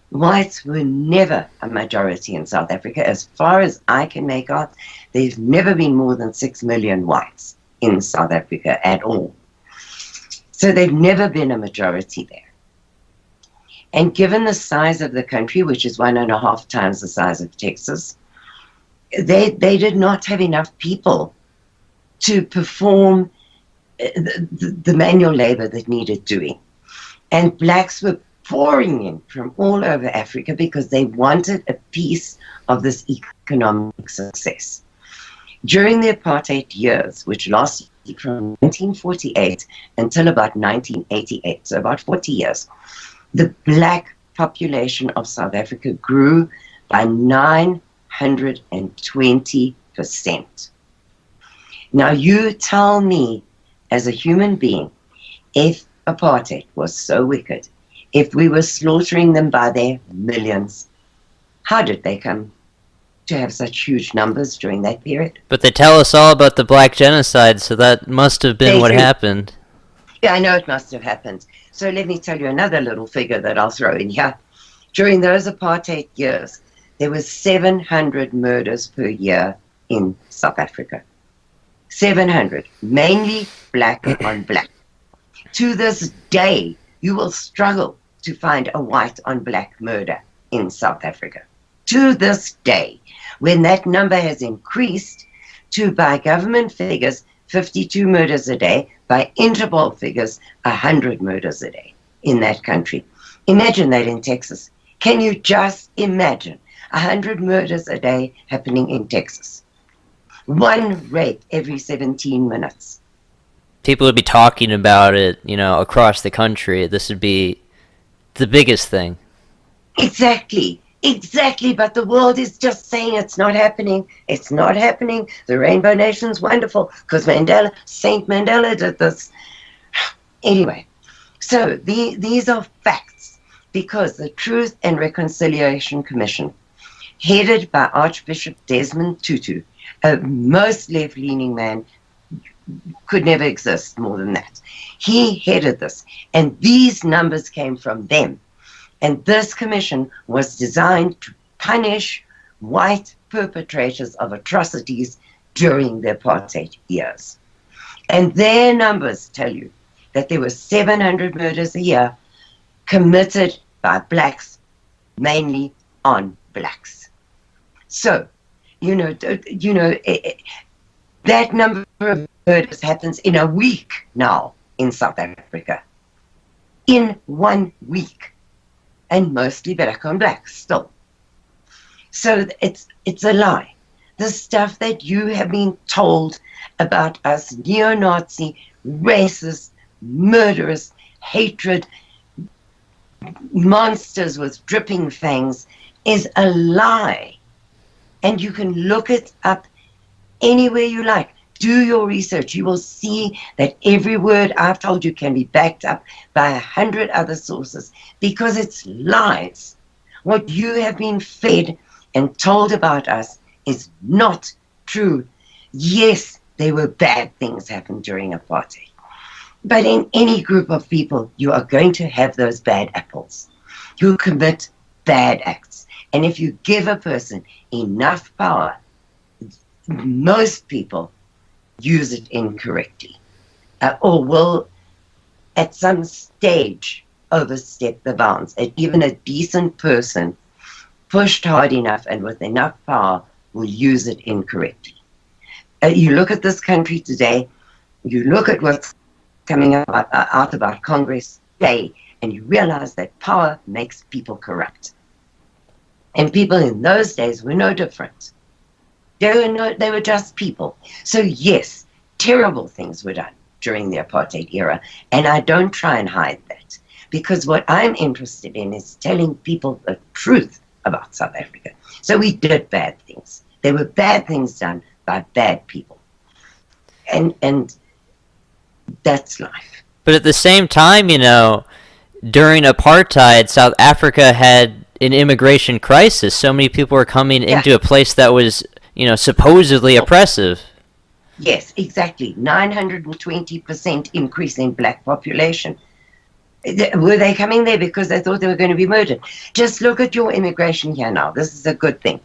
whites were never a majority in South Africa. As far as I can make out, there's never been more than 6 million whites in South Africa at all. So they've never been a majority there. And given the size of the country, which is 1.5 times the size of Texas, they did not have enough people to perform the manual labor that needed doing. And blacks were pouring in from all over Africa because they wanted a piece of this economic success. During the apartheid years, which lasted from 1948 until about 1988, so about 40 years, the black population of South Africa grew by 920%. Now you tell me, as a human being, if apartheid was so wicked, if we were slaughtering them by their millions, how did they come to have such huge numbers during that period? But they tell us all about the black genocide, so that must have been what happened. Yeah, I know it must have happened. So let me tell you another little figure that I'll throw in here. During those apartheid years, there were 700 murders per year in South Africa. 700, mainly black on black. To this day, you will struggle to find a white on black murder in South Africa. To this day, when that number has increased to, by government figures, 52 murders a day, by Interpol figures, 100 murders a day in that country. Imagine that in Texas. Can you just imagine 100 murders a day happening in Texas? One rape every 17 minutes. People would be talking about it, across the country. This would be the biggest thing. Exactly, but the world is just saying it's not happening. It's not happening. The Rainbow Nation's wonderful because Saint Mandela did this. Anyway, so these are facts because the Truth and Reconciliation Commission, headed by Archbishop Desmond Tutu, a most left-leaning man, could never exist more than that. He headed this, and these numbers came from them. And this commission was designed to punish white perpetrators of atrocities during the apartheid years. And their numbers tell you that there were 700 murders a year committed by blacks, mainly on blacks. So, that number of murders happens in a week now in South Africa. In 1 week. And mostly black on black still. So it's a lie. The stuff that you have been told about us neo-Nazi, racist, murderous, hatred, monsters with dripping fangs is a lie. And you can look it up anywhere you like. Do your research. You will see that every word I've told you can be backed up by 100 other sources because it's lies. What you have been fed and told about us is not true. Yes, there were bad things happen during apartheid. But in any group of people, you are going to have those bad apples who commit bad acts. And if you give a person enough power, most people use it incorrectly, or will at some stage overstep the bounds. And even a decent person, pushed hard enough and with enough power, will use it incorrectly. You look at this country today, you look at what's coming out about Congress today, and you realize that power makes people corrupt. And people in those days were no different. They were just people. So yes, terrible things were done during the apartheid era, and I don't try and hide that because what I'm interested in is telling people the truth about South Africa. So we did bad things. There were bad things done by bad people, and that's life. But at the same time, during apartheid, South Africa had an immigration crisis. So many people were coming into a place that was supposedly oppressive. Yes, exactly. 920% increase in black population. Were they coming there because they thought they were going to be murdered? Just look at your immigration here now. This is a good thing.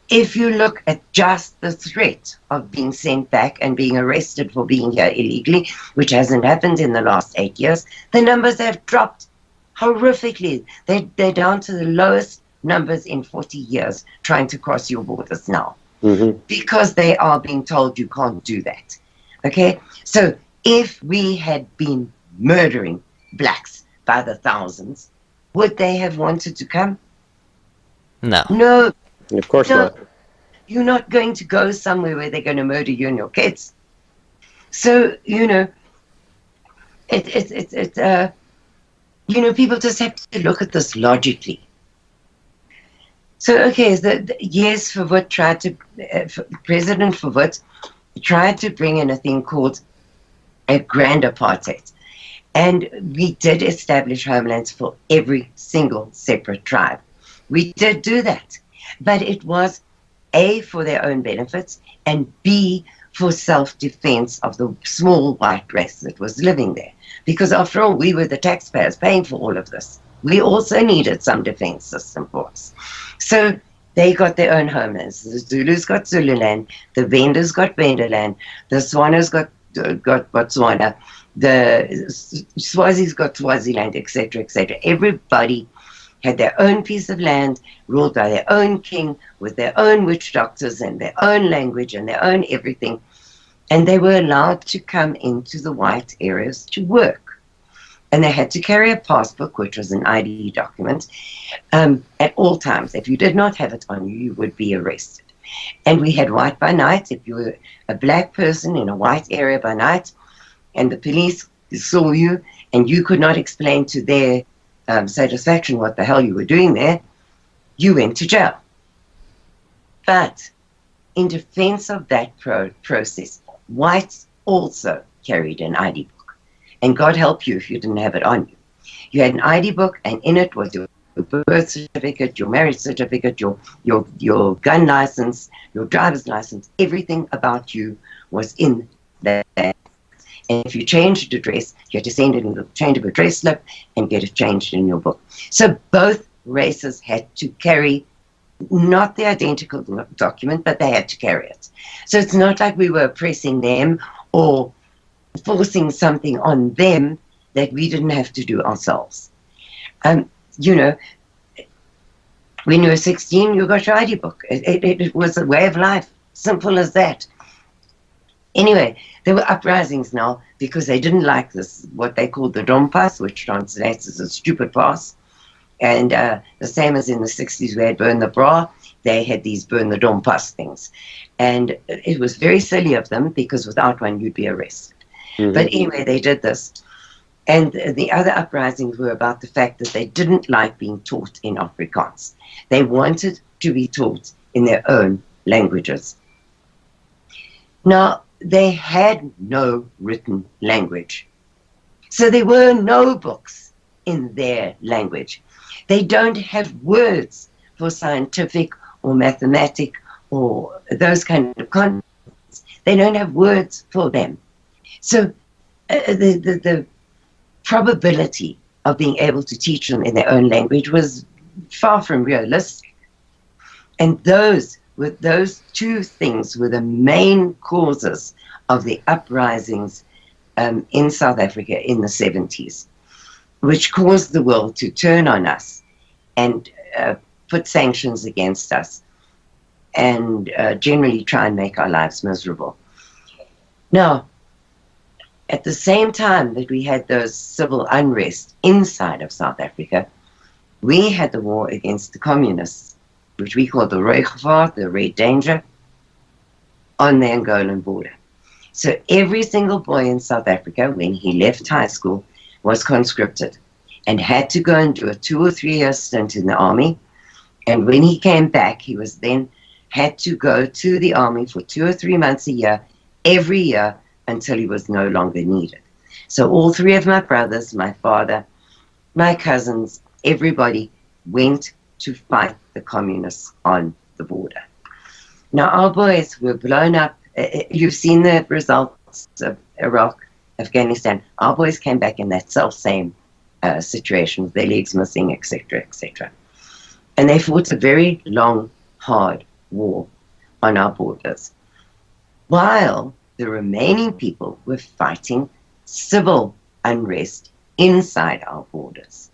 If you look at just the threat of being sent back and being arrested for being here illegally, which hasn't happened in the last 8 years, the numbers have dropped horrifically. They're down to the lowest numbers in 40 years trying to cross your borders now. because they are being told you can't do that. Okay? So if we had been murdering blacks by the thousands, would they have wanted to come? No. No, Of course no. not. You're not going to go somewhere where they're going to murder you and your kids. So, you know, people just have to look at this logically. So, okay, yes, President Verwoerd tried to bring in a thing called a grand apartheid. And we did establish homelands for every single separate tribe. We did do that. But it was A, for their own benefits, and B, for self-defense of the small white race that was living there. Because after all, we were the taxpayers paying for all of this. We also needed some defense system for us. So they got their own homelands. The Zulus got Zululand, the Vendors got Venderland, the Swanas got Botswana, the Swazis got Swaziland, etc., etc. Everybody had their own piece of land, ruled by their own king, with their own witch doctors and their own language and their own everything. And they were allowed to come into the white areas to work. And they had to carry a passport, which was an ID document, at all times. If you did not have it on you, you would be arrested. And we had white by night. If you were a black person in a white area by night, and the police saw you, and you could not explain to their satisfaction what the hell you were doing there, you went to jail. But in defense of that process, whites also carried an ID book. And God help you if you didn't have it on you. You had an ID book, and in it was your birth certificate, your marriage certificate, your gun license, your driver's license. Everything about you was in that. And if you changed address, you had to send in the change of address slip and get it changed in your book. So both races had to carry not the identical document, but they had to carry it. So it's not like we were oppressing them or forcing something on them that we didn't have to do ourselves. You know, when you were 16, you got your ID book. It was a way of life, simple as that. Anyway, there were uprisings now because they didn't like this, what they called the Dom Pass, which translates as a stupid pass. And the same as in the 60s, we had Burn the Bra, they had these Burn the Dom Pass things. And it was very silly of them because without one, you'd be arrested. Mm-hmm. But anyway, they did this. And the other uprisings were about the fact that they didn't like being taught in Afrikaans. They wanted to be taught in their own languages. Now, they had no written language. So there were no books in their language. They don't have words for scientific or mathematic or those kind of concepts. They don't have words for them. So the probability of being able to teach them in their own language was far from realistic. And those two things were the main causes of the uprisings in South Africa in the 70s, which caused the world to turn on us and put sanctions against us and generally try and make our lives miserable. Now, at the same time that we had those civil unrest inside of South Africa, we had the war against the communists, which we call the Rooigevaart, the Red Danger, on the Angolan border. So every single boy in South Africa, when he left high school, was conscripted and had to go and do a 2 or 3 year stint in the army. And when he came back, he was then had to go to the army for 2 or 3 months a year, every year, until he was no longer needed. So all three of my brothers, my father, my cousins, everybody went to fight the communists on the border. Now, our boys were blown up. You've seen the results of Iraq, Afghanistan. Our boys came back in that self-same situation with their legs missing, etc., etc. And they fought a very long, hard war on our borders, while the remaining people were fighting civil unrest inside our borders.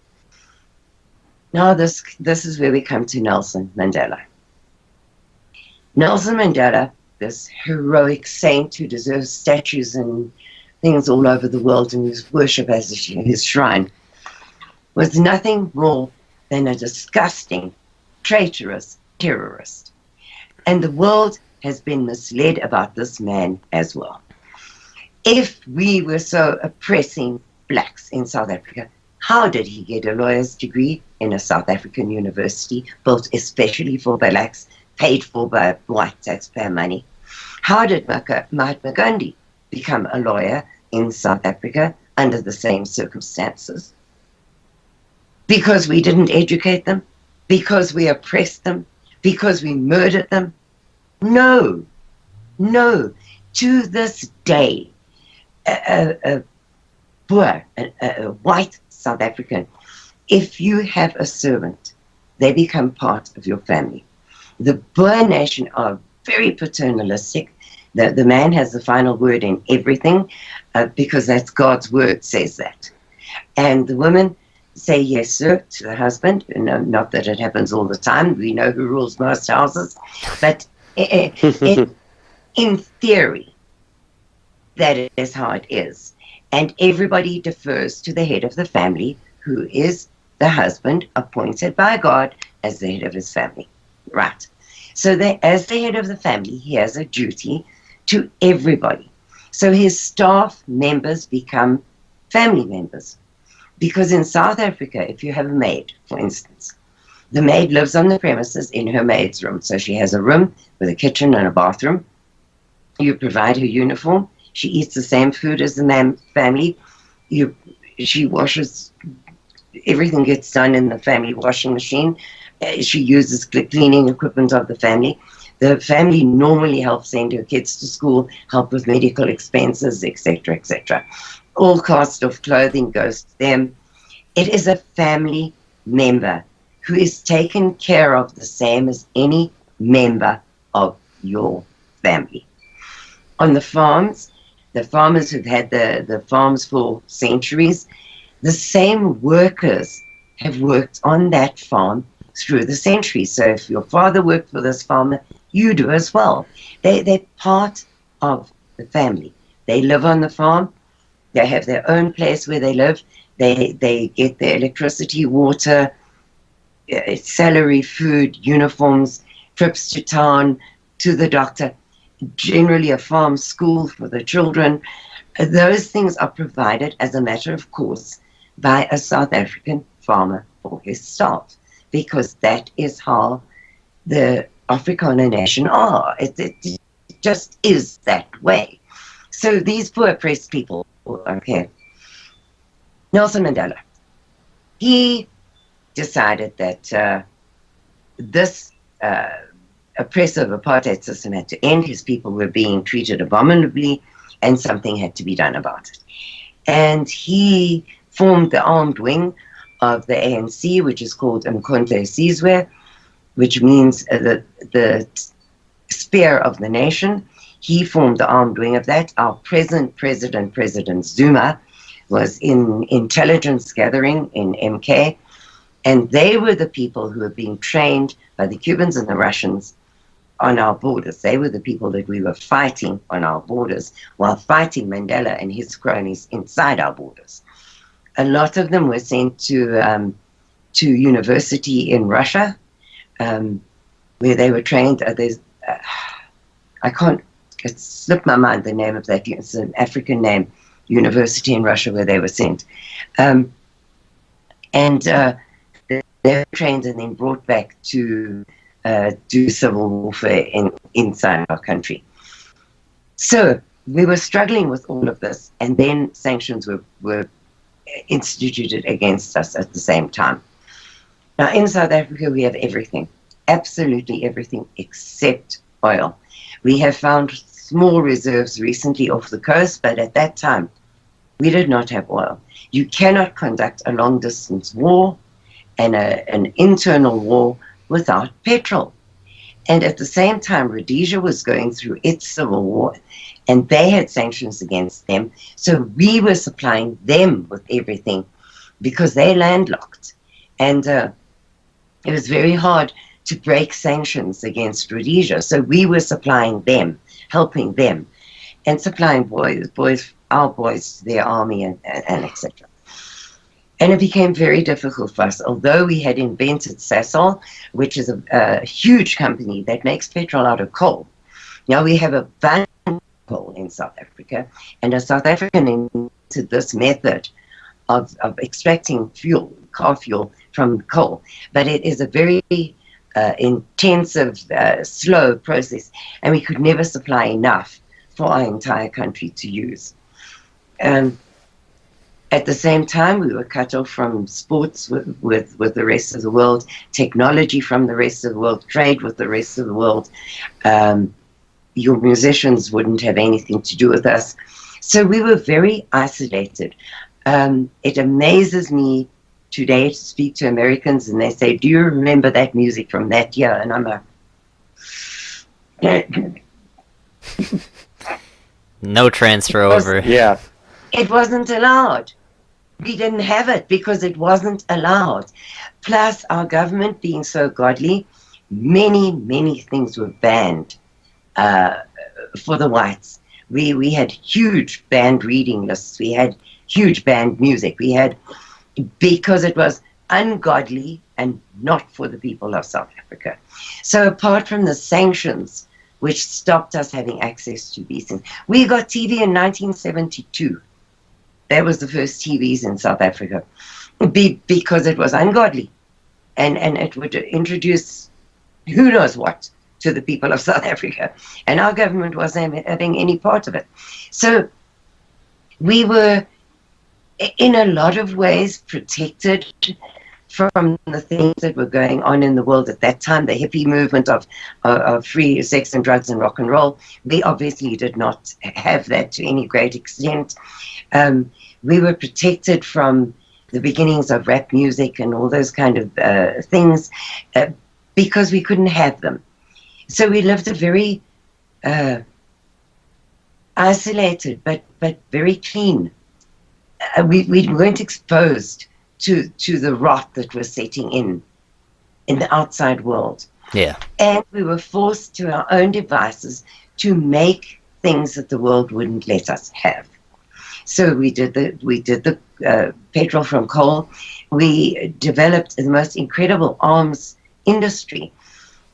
Now this is where we come to Nelson Mandela. Nelson Mandela, this heroic saint who deserves statues and things all over the world and whose worship as his shrine, was nothing more than a disgusting, traitorous terrorist. And the world has been misled about this man as well. If we were so oppressing blacks in South Africa, how did he get a lawyer's degree in a South African university, built especially for blacks, paid for by white taxpayer money? How did Mahatma Gandhi become a lawyer in South Africa under the same circumstances? Because we didn't educate them? Because we oppressed them? Because we murdered them? No. No. To this day, a poor, a white South African, if you have a servant, they become part of your family. The Boer nation are very paternalistic. The man has the final word in everything because that's God's word says that. And the women say yes, sir, to the husband. No, not that it happens all the time. We know who rules most houses. But in theory, that is how it is. And everybody defers to the head of the family, who is the husband appointed by God as the head of his family. Right. So as the head of the family, he has a duty to everybody. So his staff members become family members. Because in South Africa, if you have a maid, for instance, the maid lives on the premises in her maid's room. So she has a room with a kitchen and a bathroom. You provide her uniform. She eats the same food as the family. She washes, everything gets done in the family washing machine. She uses cleaning equipment of the family. The family normally helps send her kids to school, help with medical expenses, etc., etc. All cost of clothing goes to them. It is a family member who is taken care of the same as any member of your family. On the farms, the farmers who've had the farms for centuries, the same workers have worked on that farm through the centuries. So if your father worked for this farmer, you do as well. They're part of the family. They live on the farm. They have their own place where they live. They get their electricity, water, salary, food, uniforms, trips to town, to the doctor, generally a farm school for the children. Those things are provided as a matter of course by a South African farmer for his staff, because that is how the Afrikaner nation are. It just is that way. So these poor oppressed people, okay. Nelson Mandela, he decided that this oppressive apartheid system had to end. His people were being treated abominably, and something had to be done about it. And he formed the armed wing of the ANC, which is called Umkhonto Sizwe, which means the spear of the nation. He formed the armed wing of that. Our present president, President Zuma, was in intelligence gathering in MK, and they were the people who were being trained by the Cubans and the Russians on our borders. They were the people that we were fighting on our borders while fighting Mandela and his cronies inside our borders. A lot of them were sent to university in Russia, where they were trained. I can't, it slipped my mind the name of that. It's an African name, university in Russia where they were sent. They were trained and then brought back to do civil warfare inside our country. So we were struggling with all of this, and then sanctions were instituted against us at the same time. Now in South Africa we have everything, absolutely everything except oil. We have found small reserves recently off the coast, but at that time we did not have oil. You cannot conduct a long distance war and an internal war without petrol. And at the same time, Rhodesia was going through its civil war, and they had sanctions against them. So we were supplying them with everything because they're landlocked. And it was very hard to break sanctions against Rhodesia. So we were supplying them, helping them, and supplying our boys to their army and etc. And it became very difficult for us. Although we had invented Sasol, which is a huge company that makes petrol out of coal. Now we have abundant coal in South Africa, and a South African invented this method of extracting fuel, car fuel, from coal. But it is a very intensive, slow process, and we could never supply enough for our entire country to use. At the same time, we were cut off from sports with the rest of the world, technology from the rest of the world, trade with the rest of the world. Your musicians wouldn't have anything to do with us. So we were very isolated. It amazes me today to speak to Americans and they say, do you remember that music from that year? And I'm like, no transfer over. Yeah. It wasn't allowed. We didn't have it because it wasn't allowed. Plus, our government being so godly, many things were banned for the whites. We had huge banned reading lists. We had huge banned music. We had, because it was ungodly and not for the people of South Africa. So apart from the sanctions, which stopped us having access to these things, we got TV in 1972. That was the first TVs in South Africa, because it was ungodly, and it would introduce who knows what to the people of South Africa, and our government wasn't having any part of it. So we were, in a lot of ways, protected from the things that were going on in the world at that time, the hippie movement of free sex and drugs and rock and roll. We obviously did not have that to any great extent. We were protected from the beginnings of rap music and all those kind of things because we couldn't have them. So we lived a very isolated but very clean. We weren't exposed to the rot that was setting in the outside world. Yeah. And we were forced to our own devices to make things that the world wouldn't let us have. So we did the petrol from coal. We developed the most incredible arms industry,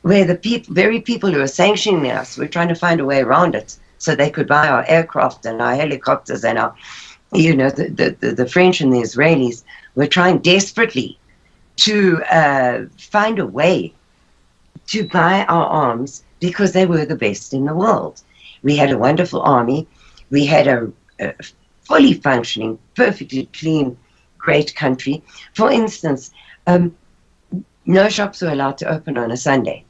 where the very people who were sanctioning us were trying to find a way around it, so they could buy our aircraft and our helicopters and our, the French and the Israelis were trying desperately to find a way to buy our arms because they were the best in the world. We had a wonderful army. We had a fully functioning, perfectly clean, great country. For instance, no shops were allowed to open on a Sunday.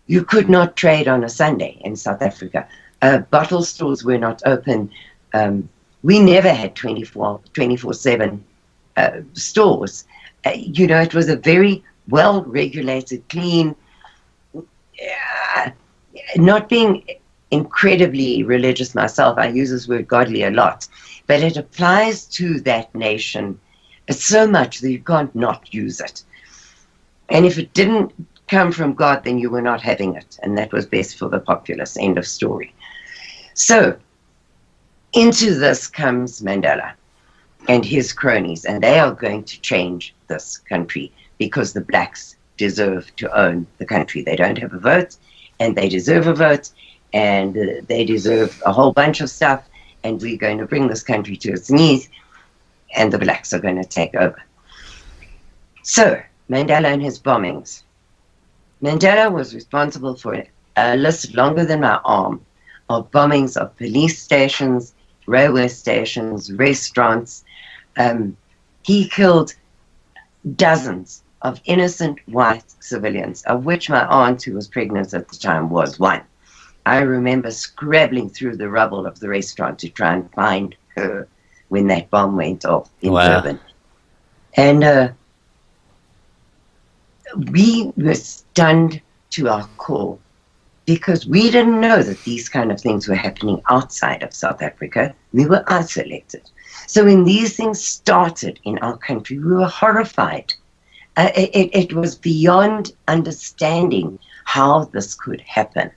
You could not trade on a Sunday in South Africa. Bottle stores were not open. We never had 24/7 stores. It was a very well-regulated, clean, not being incredibly religious myself, I use this word godly a lot, but it applies to that nation so much that you can't not use it. And if it didn't come from God, then you were not having it, and that was best for the populace, end of story. So into this comes Mandela and his cronies, and they are going to change this country because the blacks deserve to own the country. They don't have a vote, and they deserve a vote, and they deserve a whole bunch of stuff, and we're going to bring this country to its knees, and the blacks are going to take over. So, Mandela and his bombings. Mandela was responsible for a list longer than my arm of bombings of police stations, railway stations, restaurants. He killed dozens of innocent white civilians, of which my aunt, who was pregnant at the time, was one. I remember scrabbling through the rubble of the restaurant to try and find her when that bomb went off in Durban. And we were stunned to our core because we didn't know that these kind of things were happening outside of South Africa. We were isolated. So when these things started in our country, we were horrified. It was beyond understanding how this could happen.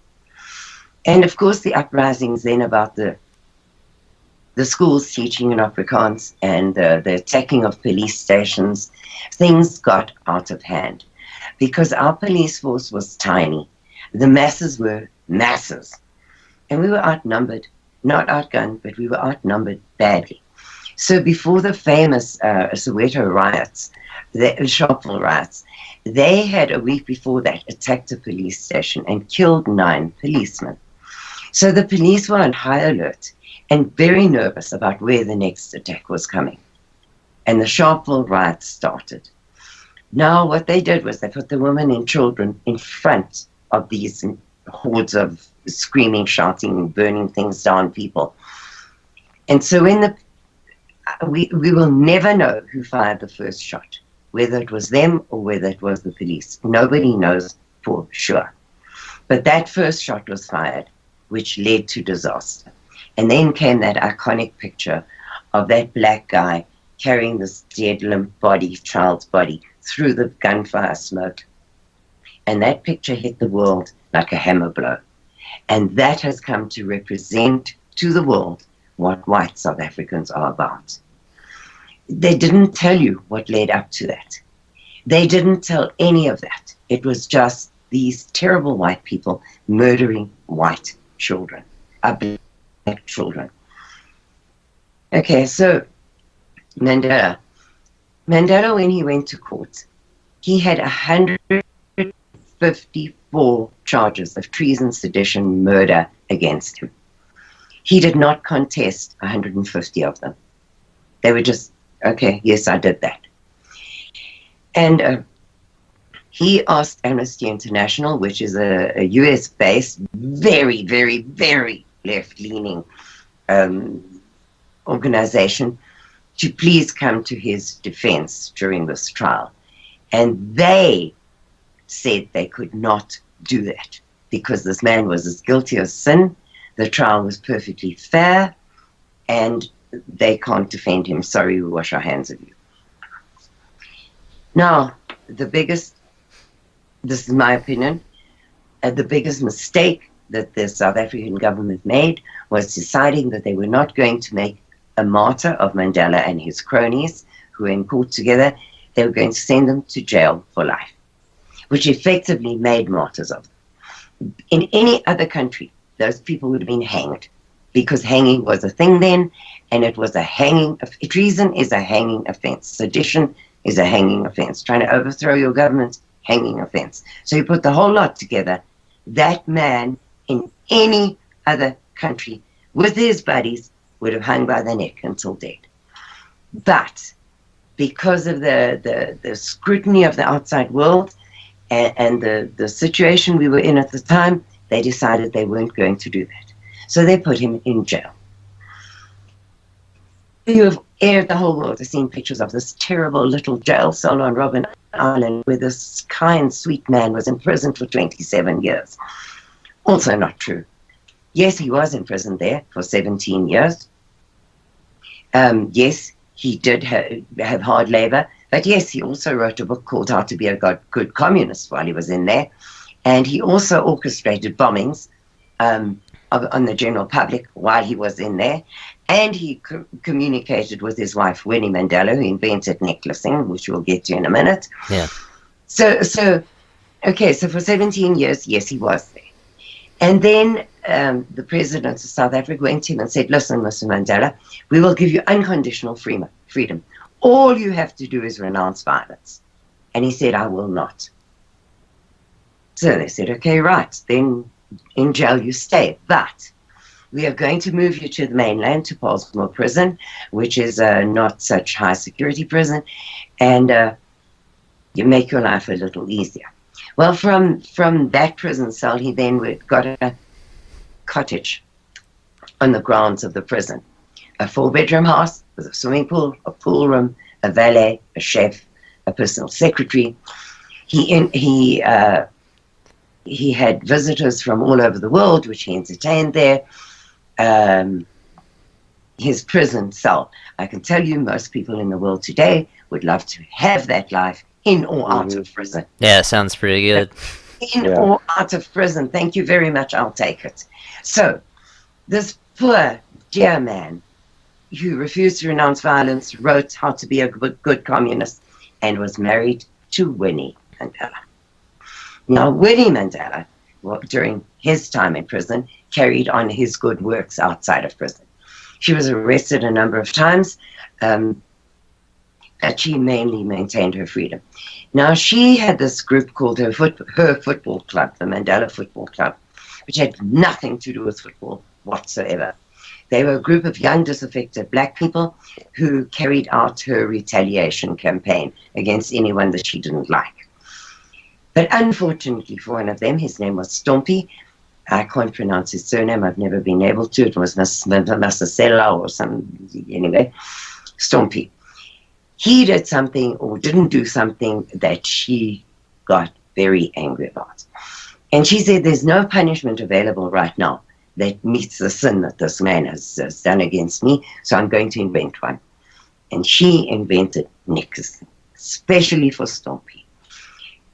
And of course, the uprisings then about the schools teaching in Afrikaans and the attacking of police stations, things got out of hand because our police force was tiny. The masses were masses. And we were outnumbered, not outgunned, but we were outnumbered badly. So before the famous Soweto riots, the Sharpeville riots, they had a week before that attacked a police station and killed 9 policemen. So the police were on high alert and very nervous about where the next attack was coming. And the Sharpeville riots started. Now what they did was they put the women and children in front of these hordes of screaming, shouting, burning things down people. And so we will never know who fired the first shot, whether it was them or whether it was the police. Nobody knows for sure. But that first shot was fired, which led to disaster. And then came that iconic picture of that black guy carrying this dead, limp body, child's body, through the gunfire smoke. And that picture hit the world like a hammer blow. And that has come to represent to the world what white South Africans are about. They didn't tell you what led up to that. They didn't tell any of that. It was just these terrible white people murdering white children, black children. Okay, so Mandela, when he went to court, he had 154 charges of treason, sedition, murder against him. He did not contest 150 of them. They were just, okay, yes, I did that. And he asked Amnesty International, which is a US-based, very, very, very left-leaning organization, to please come to his defense during this trial. And they said they could not do that because this man was as guilty as sin. The trial was perfectly fair, and they can't defend him. Sorry, we wash our hands of you. Now, this is my opinion, the biggest mistake that the South African government made was deciding that they were not going to make a martyr of Mandela and his cronies who were in court together. They were going to send them to jail for life, which effectively made martyrs of them. In any other country, those people would have been hanged because hanging was a thing then, and it was a hanging. Treason is a hanging offense. Sedition is a hanging offense. Trying to overthrow your government, hanging offense. So you put the whole lot together. That man in any other country with his buddies would have hung by the neck until dead. But because of the scrutiny of the outside world and the situation we were in at the time, they decided they weren't going to do that. So they put him in jail. You have aired the whole world has seen pictures of this terrible little jail cell on Robben Island where this kind, sweet man was imprisoned for 27 years. Also not true. Yes, he was imprisoned there for 17 years. Yes, he did have hard labor. But yes, he also wrote a book called How to Be a Good Communist while he was in there. And he also orchestrated bombings on the general public while he was in there. And he communicated with his wife, Winnie Mandela, who invented necklacing, which we'll get to in a minute. Yeah. So for 17 years, yes, he was there. And then the president of South Africa went to him and said, listen, Mr. Mandela, we will give you unconditional freedom. All you have to do is renounce violence. And he said, I will not. So they said, okay, right, then in jail you stay. But we are going to move you to the mainland, to Pollsmoor Prison, which is not such high security prison, and you make your life a little easier. Well, from that prison cell, he then got a cottage on the grounds of the prison. A 4-bedroom house with a swimming pool, a pool room, a valet, a chef, a personal secretary. He had visitors from all over the world, which he entertained there. His prison cell. I can tell you most people in the world today would love to have that life in or out of prison. Yeah, sounds pretty good. In or out of prison. Thank you very much. I'll take it. So this poor, dear man who refused to renounce violence wrote how to be a good communist and was married to Winnie Mandela. Now, Winnie Mandela, during his time in prison, carried on his good works outside of prison. She was arrested a number of times, but she mainly maintained her freedom. Now, she had this group called her football club, the Mandela Football Club, which had nothing to do with football whatsoever. They were a group of young, disaffected black people who carried out her retaliation campaign against anyone that she didn't like. But unfortunately for one of them, his name was Stompie. I can't pronounce his surname. I've never been able to. It was Masasela or anyway, Stompie. He did something or didn't do something that she got very angry about. And she said, there's no punishment available right now that meets the sin that this man has done against me, so I'm going to invent one. And she invented necklacing, especially for Stompie.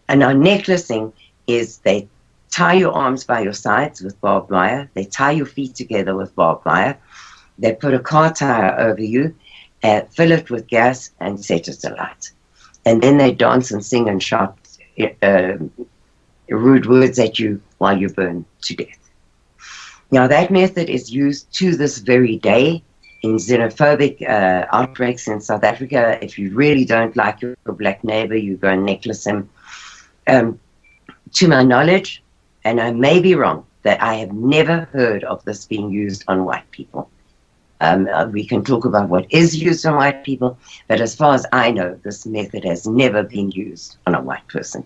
And our necklacing is they tie your arms by your sides with barbed wire, they tie your feet together with barbed wire, they put a car tire over you, fill it with gas and set it alight. And then they dance and sing and shout rude words at you while you burn to death. Now, that method is used to this very day in xenophobic outbreaks in South Africa. If you really don't like your black neighbor, you go and necklace him. To my knowledge, and I may be wrong, that I have never heard of this being used on white people. We can talk about what is used on white people, but as far as I know, this method has never been used on a white person.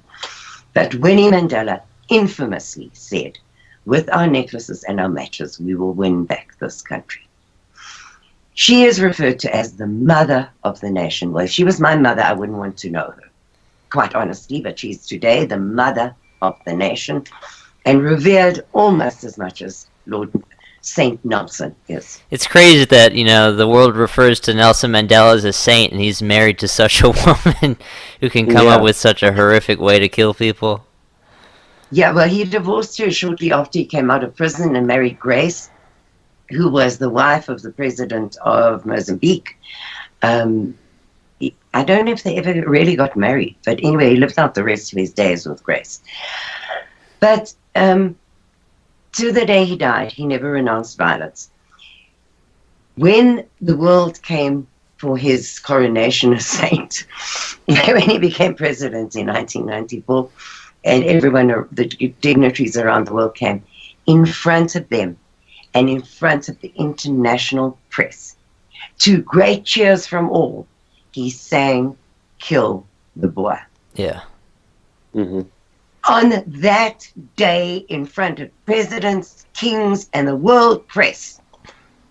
But Winnie Mandela infamously said, with our necklaces and our matches, we will win back this country. She is referred to as the mother of the nation. Well, if she was my mother, I wouldn't want to know her, quite honestly, but she's today the mother of the nation and revered almost as much as Lord Saint Nelson is. It's crazy that, the world refers to Nelson Mandela as a saint, and he's married to such a woman who can come up with such a horrific way to kill people. Yeah, well, he divorced her shortly after he came out of prison and married Grace, who was the wife of the president of Mozambique. I don't know if they ever really got married, but anyway, he lived out the rest of his days with Grace. But to the day he died, he never renounced violence. When the world came for his coronation as saint, when he became president in 1994, and everyone, the dignitaries around the world came, in front of them and in front of the international press, to great cheers from all, he sang "Kill the Boer." Yeah. Mm-hmm. On that day, in front of presidents, kings, and the world press,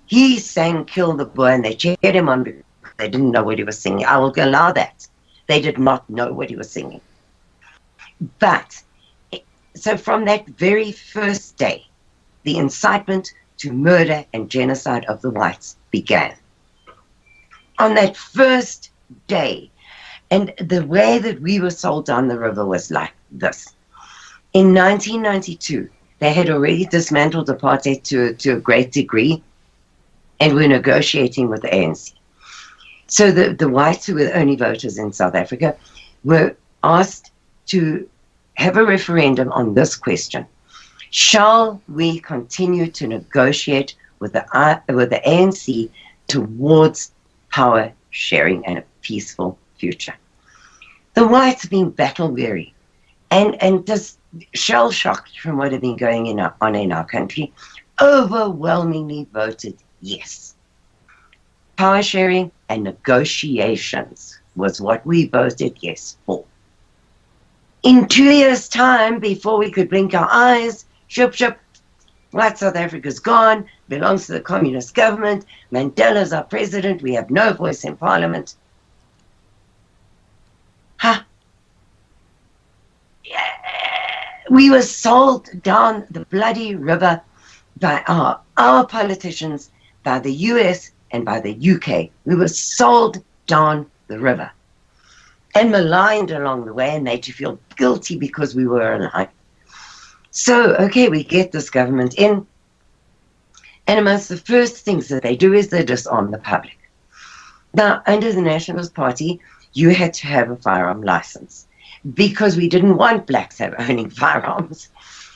he sang "Kill the Boer," and they cheered him on because they didn't know what he was singing. I will allow that. They did not know what he was singing. But, so from that very first day, the incitement to murder and genocide of the whites began. On that first day, and the way that we were sold down the river was like this. In 1992, they had already dismantled apartheid to a great degree and were negotiating with the ANC. So the whites, who were the only voters in South Africa, were asked to have a referendum on this question. Shall we continue to negotiate with the ANC towards power sharing and a peaceful future? The whites have been battle weary and just shell shocked from what had been going on in our country, overwhelmingly voted yes. Power sharing and negotiations was what we voted yes for. In 2 years' time, before we could blink our eyes, white South Africa's gone, belongs to the communist government, Mandela's our president, we have no voice in parliament. We were sold down the bloody river by our politicians, by the US and by the UK. We were sold down the river. and maligned along the way and made to feel guilty because we were alive. So, okay, we get this government in, and amongst the first things that they do is they disarm the public. Now, under the Nationalist Party, you had to have a firearm license because we didn't want blacks owning firearms.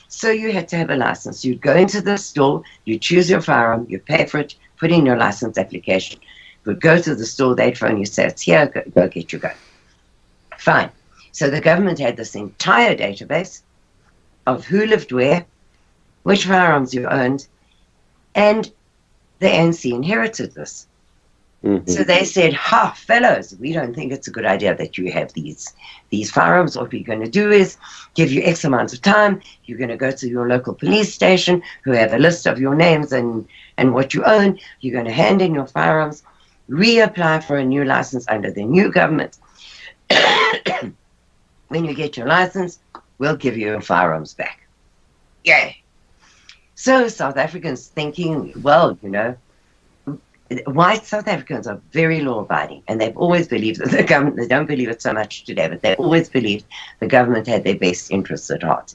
So you had to have a license. You'd go into the store, you choose your firearm, you pay for it, put in your license application. You would go to the store, they'd phone you, say, it's here, go get your gun. Fine. So the government had this entire database of who lived where, which firearms you owned, and the ANC inherited this. Mm-hmm. So they said, ha, fellows, we don't think it's a good idea that you have these firearms. What we're going to do is give you X amount of time. You're going to go to your local police station who have a list of your names and what you own. You're going to hand in your firearms, reapply for a new license under the new government. When you get your license, we'll give you your firearms back. Yay. So South Africans thinking, well, you know, white South Africans are very law-abiding, and they've always believed that the government, they don't believe it so much today, but they always believed the government had their best interests at heart.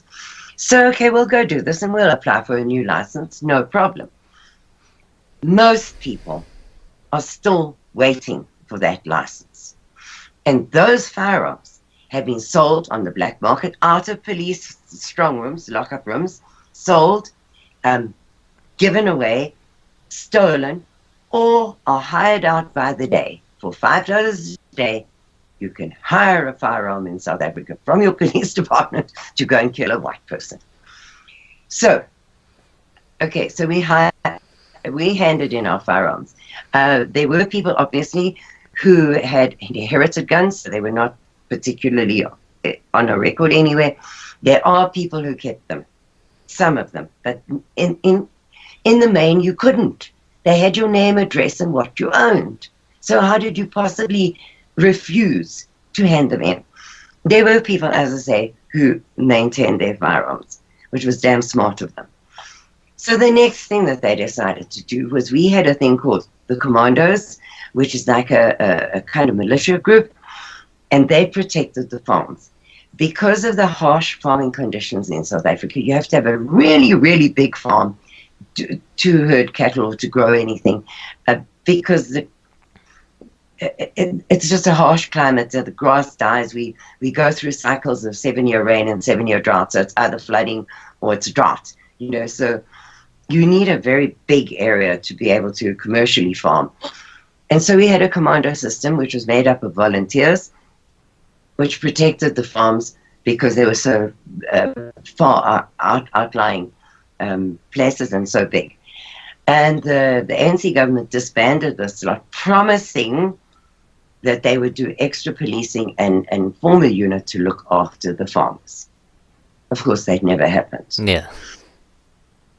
So, okay, we'll go do this, and we'll apply for a new license, no problem. Most people are still waiting for that license. And those firearms have been sold on the black market, out of police strong rooms, lock-up rooms, sold, given away, stolen, or are hired out by the day. For $5 a day, you can hire a firearm in South Africa from your police department to go and kill a white person. So, okay, so we handed in our firearms. There were people, obviously, who had inherited guns, so they were not particularly on a record anywhere. There are people who kept them, some of them, but in the main, you couldn't. They had your name, address, and what you owned. So how did you possibly refuse to hand them in? There were people, as I say, who maintained their firearms, which was damn smart of them. So the next thing that they decided to do was, we had a thing called the Commandos, which is like a kind of militia group, and they protected the farms. Because of the harsh farming conditions in South Africa, you have to have a really, really big farm to herd cattle or to grow anything, because it's just a harsh climate. The grass dies. We go through cycles of 7-year rain and 7-year drought, so it's either flooding or it's drought. You know, so you need a very big area to be able to commercially farm. And so we had a commando system which was made up of volunteers, which protected the farms because they were so far outlying places and so big. And the ANC government disbanded this lot, promising that they would do extra policing and form a unit to look after the farmers. Of course, that never happened. Yeah.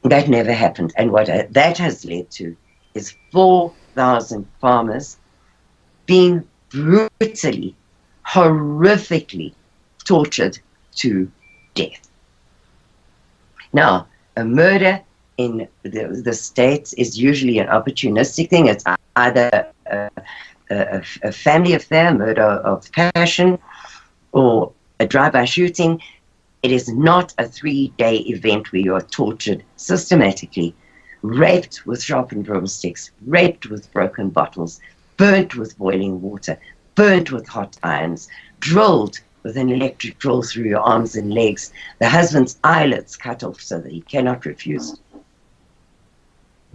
That never happened. And what that has led to is 4,000 farmers being brutally, horrifically tortured to death. Now, a murder in the States is usually an opportunistic thing. It's either a family affair, murder of passion, or a drive-by shooting. It is not a 3-day event where you are tortured systematically, raped with sharpened broomsticks, raped with broken bottles, burnt with boiling water, burnt with hot irons, drilled with an electric drill through your arms and legs, the husband's eyelids cut off so that he cannot refuse.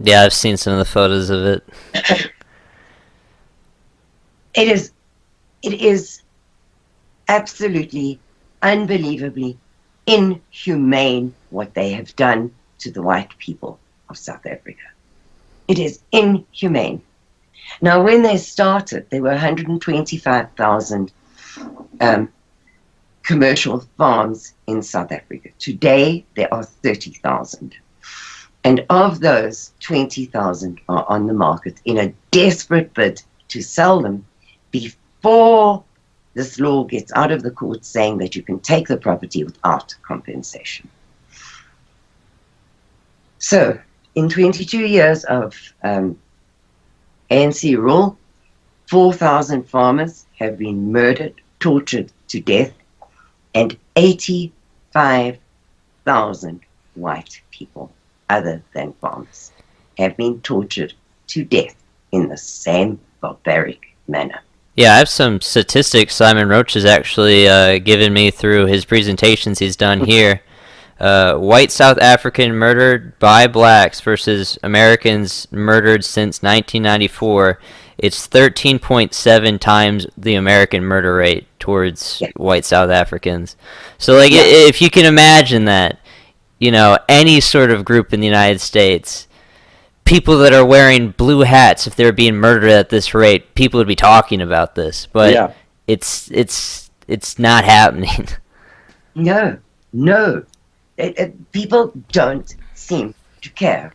Yeah, I've seen some of the photos of it. It is absolutely, unbelievably inhumane what they have done to the white people of South Africa. It is inhumane. Now, when they started, there were 125,000 commercial farms in South Africa. Today, there are 30,000. And of those, 20,000 are on the market in a desperate bid to sell them before this law gets out of the court saying that you can take the property without compensation. So, in 22 years of ANC rule, 4,000 farmers have been murdered, tortured to death, and 85,000 white people, other than farmers, have been tortured to death in the same barbaric manner. Yeah, I have some statistics Simon Roach has actually given me through his presentations he's done here. White South African murdered by blacks versus Americans murdered since 1994. It's 13.7 times the American murder rate towards white South Africans. So, like, if you can imagine that, you know, any sort of group in the United States, people that are wearing blue hats, if they're being murdered at this rate, people would be talking about this. But it's not happening. No. People don't seem to care.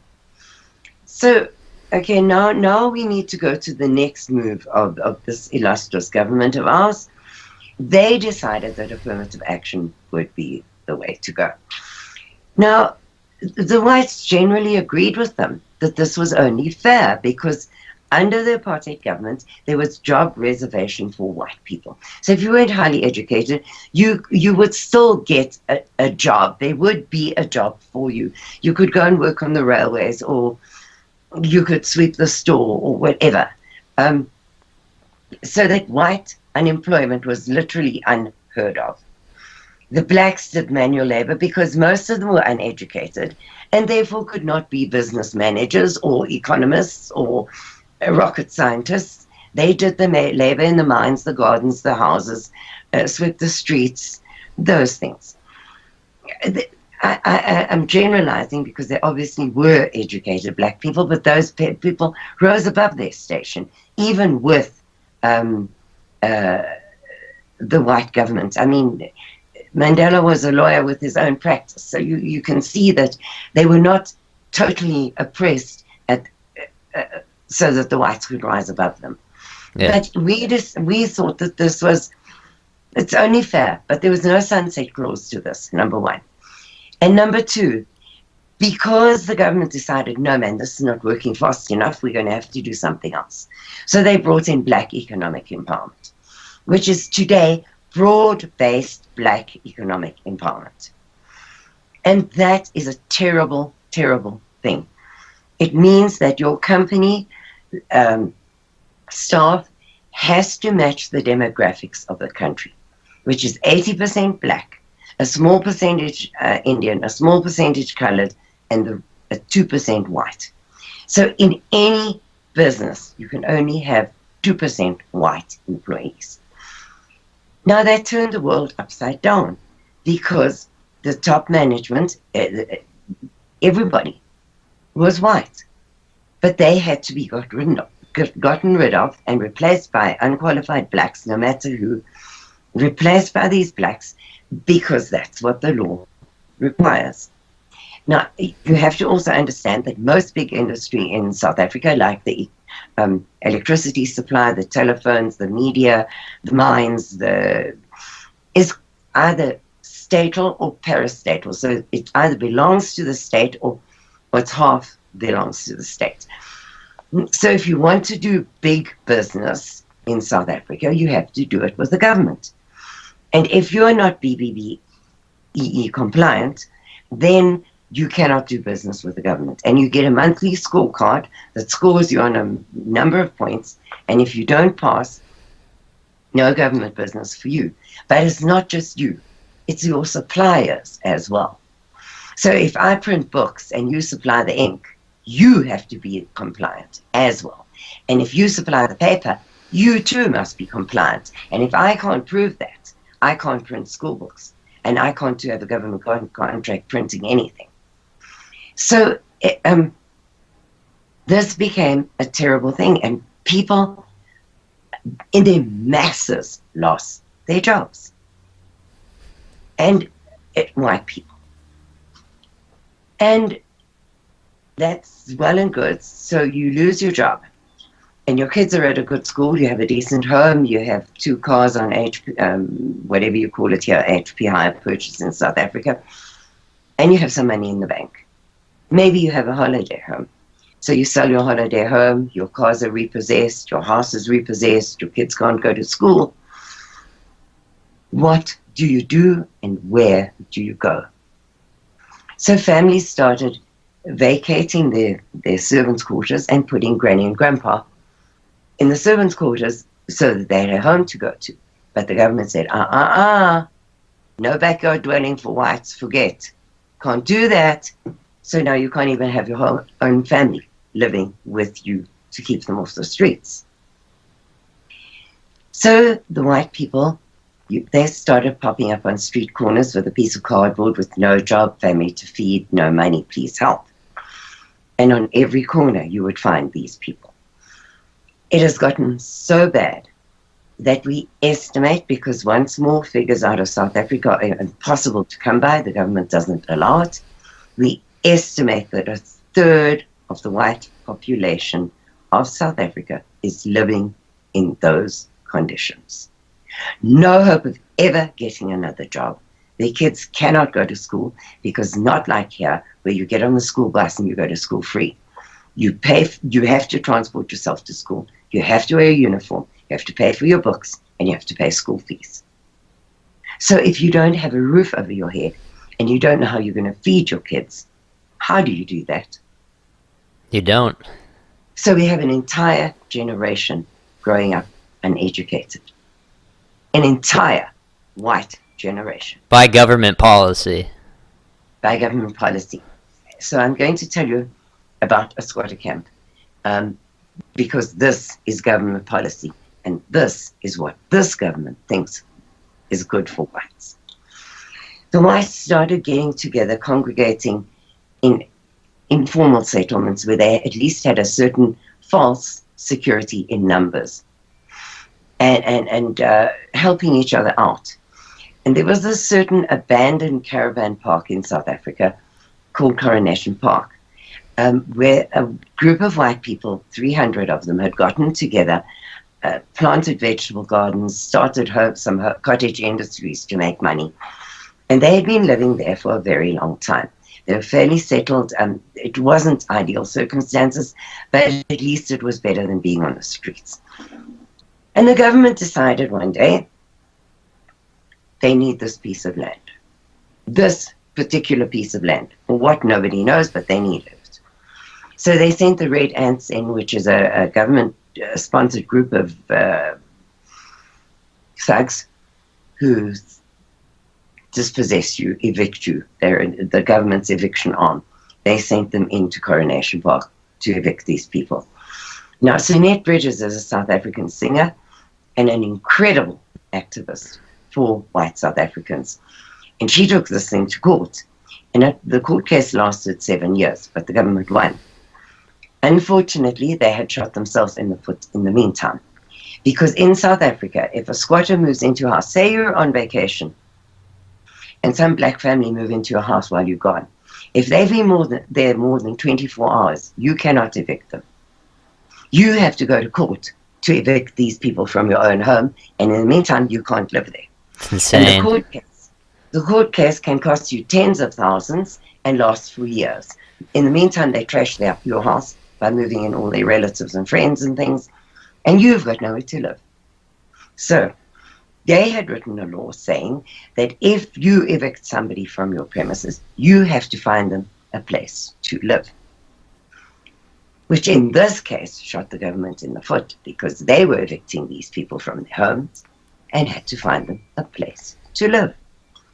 So, okay, now we need to go to the next move of this illustrious government of ours. They decided that affirmative action would be the way to go. Now, the whites generally agreed with them that this was only fair because under the apartheid government, there was job reservation for white people. So if you weren't highly educated, you would still get a job. There would be a job for you. You could go and work on the railways, or you could sweep the store, or whatever. So that white unemployment was literally unheard of. The blacks did manual labor because most of them were uneducated and therefore could not be business managers or economists or rocket scientists. They did the labor in the mines, the gardens, the houses, swept the streets, those things. I'm generalizing because there obviously were educated black people, but those people rose above their station, even with the white government. I mean, Mandela was a lawyer with his own practice, so you can see that they were not totally oppressed so that the whites could rise above them. Yeah. But we thought that it's only fair, but there was no sunset clause to this, number one. And number two, because the government decided, no man, this is not working fast enough, we're going to have to do something else. So they brought in black economic empowerment, which is today broad-based black economic empowerment. And that is a terrible, terrible thing. It means that your company staff has to match the demographics of the country, which is 80% black, a small percentage Indian, a small percentage colored, and a 2% white. So in any business, you can only have 2% white employees. Now that turned the world upside down because the top management, everybody was white, but they had to be gotten rid of and replaced by unqualified blacks, no matter who, replaced by these blacks because that's what the law requires. Now, you have to also understand that most big industry in South Africa, like the electricity supply, the telephones, the media, the mines, is either statal or parastatal. So it either belongs to the state or it's half belongs to the state. So if you want to do big business in South Africa, you have to do it with the government. And if you are not BBBEE compliant, then you cannot do business with the government. And you get a monthly scorecard that scores you on a number of points. And if you don't pass, no government business for you. But it's not just you. It's your suppliers as well. So if I print books and you supply the ink, you have to be compliant as well. And if you supply the paper, you too must be compliant. And if I can't prove that, I can't print school books. And I can't have a government contract printing anything. So this became a terrible thing, and people in their masses lost their jobs. And white people. And that's well and good. So you lose your job. And your kids are at a good school, you have a decent home, you have 2 cars on whatever you call it here, HP hire purchase in South Africa, and you have some money in the bank. Maybe you have a holiday home. So you sell your holiday home, your cars are repossessed, your house is repossessed, your kids can't go to school. What do you do and where do you go? So families started vacating their servants' quarters and putting Granny and Grandpa in the servants' quarters so that they had a home to go to. But the government said, no backyard dwelling for whites, forget. Can't do that. So now you can't even have your own family living with you to keep them off the streets. So the white people, they started popping up on street corners with a piece of cardboard with no job, family to feed, no money, please help. And on every corner you would find these people. It has gotten so bad that we estimate, because once more figures out of South Africa are impossible to come by, the government doesn't allow it, we estimate that a third of the white population of South Africa is living in those conditions. No hope of ever getting another job. Their kids cannot go to school because, not like here, where you get on the school bus and you go to school free. You have to transport yourself to school. You have to wear a uniform. You have to pay for your books, and you have to pay school fees. So if you don't have a roof over your head and you don't know how you're going to feed your kids, how do you do that? You don't. So we have an entire generation growing up uneducated. An entire white generation. By government policy. By government policy. So I'm going to tell you about a squatter camp, because this is government policy, and this is what this government thinks is good for whites. The whites started getting together, congregating in informal settlements where they at least had a certain false security in numbers, and helping each other out. And there was a certain abandoned caravan park in South Africa called Coronation Park, where a group of white people, 300 of them, had gotten together, planted vegetable gardens, started some cottage industries to make money. And they had been living there for a very long time. They were fairly settled. It wasn't ideal circumstances, but at least it was better than being on the streets. And the government decided one day they need this piece of land. This particular piece of land. For what, nobody knows, but they need it. So they sent the Red Ants in, which is a government-sponsored group of thugs who dispossess you, evict you. They're the government's eviction arm. They sent them into Coronation Park to evict these people. Now, Sunette Bridges is a South African singer and an incredible activist for white South Africans. And she took this thing to court. And the court case lasted 7 years, but the government won. Unfortunately, they had shot themselves in the foot in the meantime. Because in South Africa, if a squatter moves into your house, say you're on vacation, and some black family move into your house while you're gone, if they've been there more than 24 hours, you cannot evict them. You have to go to court to evict these people from your own home, and in the meantime, you can't live there. It's insane. And the court case can cost you tens of thousands and last for years. In the meantime, they trash your house by moving in all their relatives and friends and things, and you've got nowhere to live. So they had written a law saying that if you evict somebody from your premises, you have to find them a place to live, which in this case shot the government in the foot, because they were evicting these people from their homes and had to find them a place to live.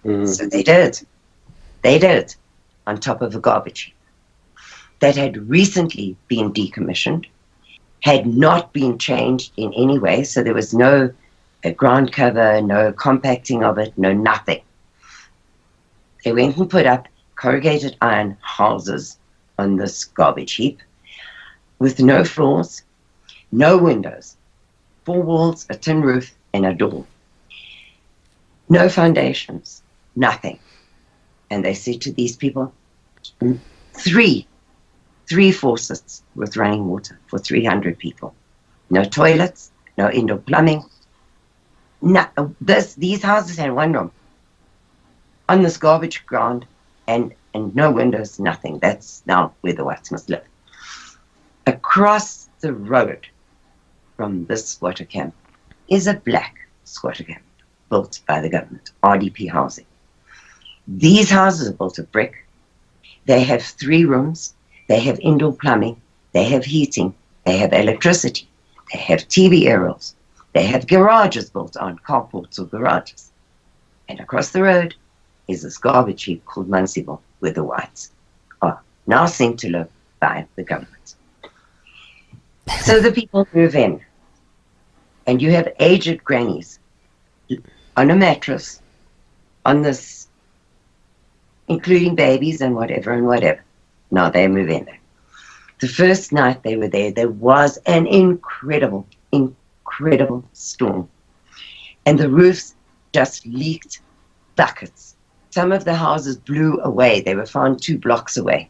So they did. They did, on top of a garbage heap that had recently been decommissioned, had not been changed in any way, so there was no ground cover, no compacting of it, no nothing. They went and put up corrugated iron houses on this garbage heap with no floors, no windows, 4 walls, a tin roof, and a door. No foundations, nothing. And they said to these people, three faucets with running water for 300 people. No toilets, no indoor plumbing. These houses had one room on this garbage ground, and no windows, nothing. That's now where the whites must live. Across the road from this squatter camp is a black squatter camp. built by the government, RDP housing. These houses are built of brick. They have 3 rooms. They have indoor plumbing. They have heating. They have electricity. They have TV aerials. They have garages built on carports or garages. And across the road is this garbage heap called Munseyville, where the whites are now sent to live by the government. So the people move in, and you have aged grannies on a mattress, on this, including babies and whatever. Now they move in there. The first night they were there was an incredible storm. And the roofs just leaked buckets. Some of the houses blew away. They were found 2 blocks away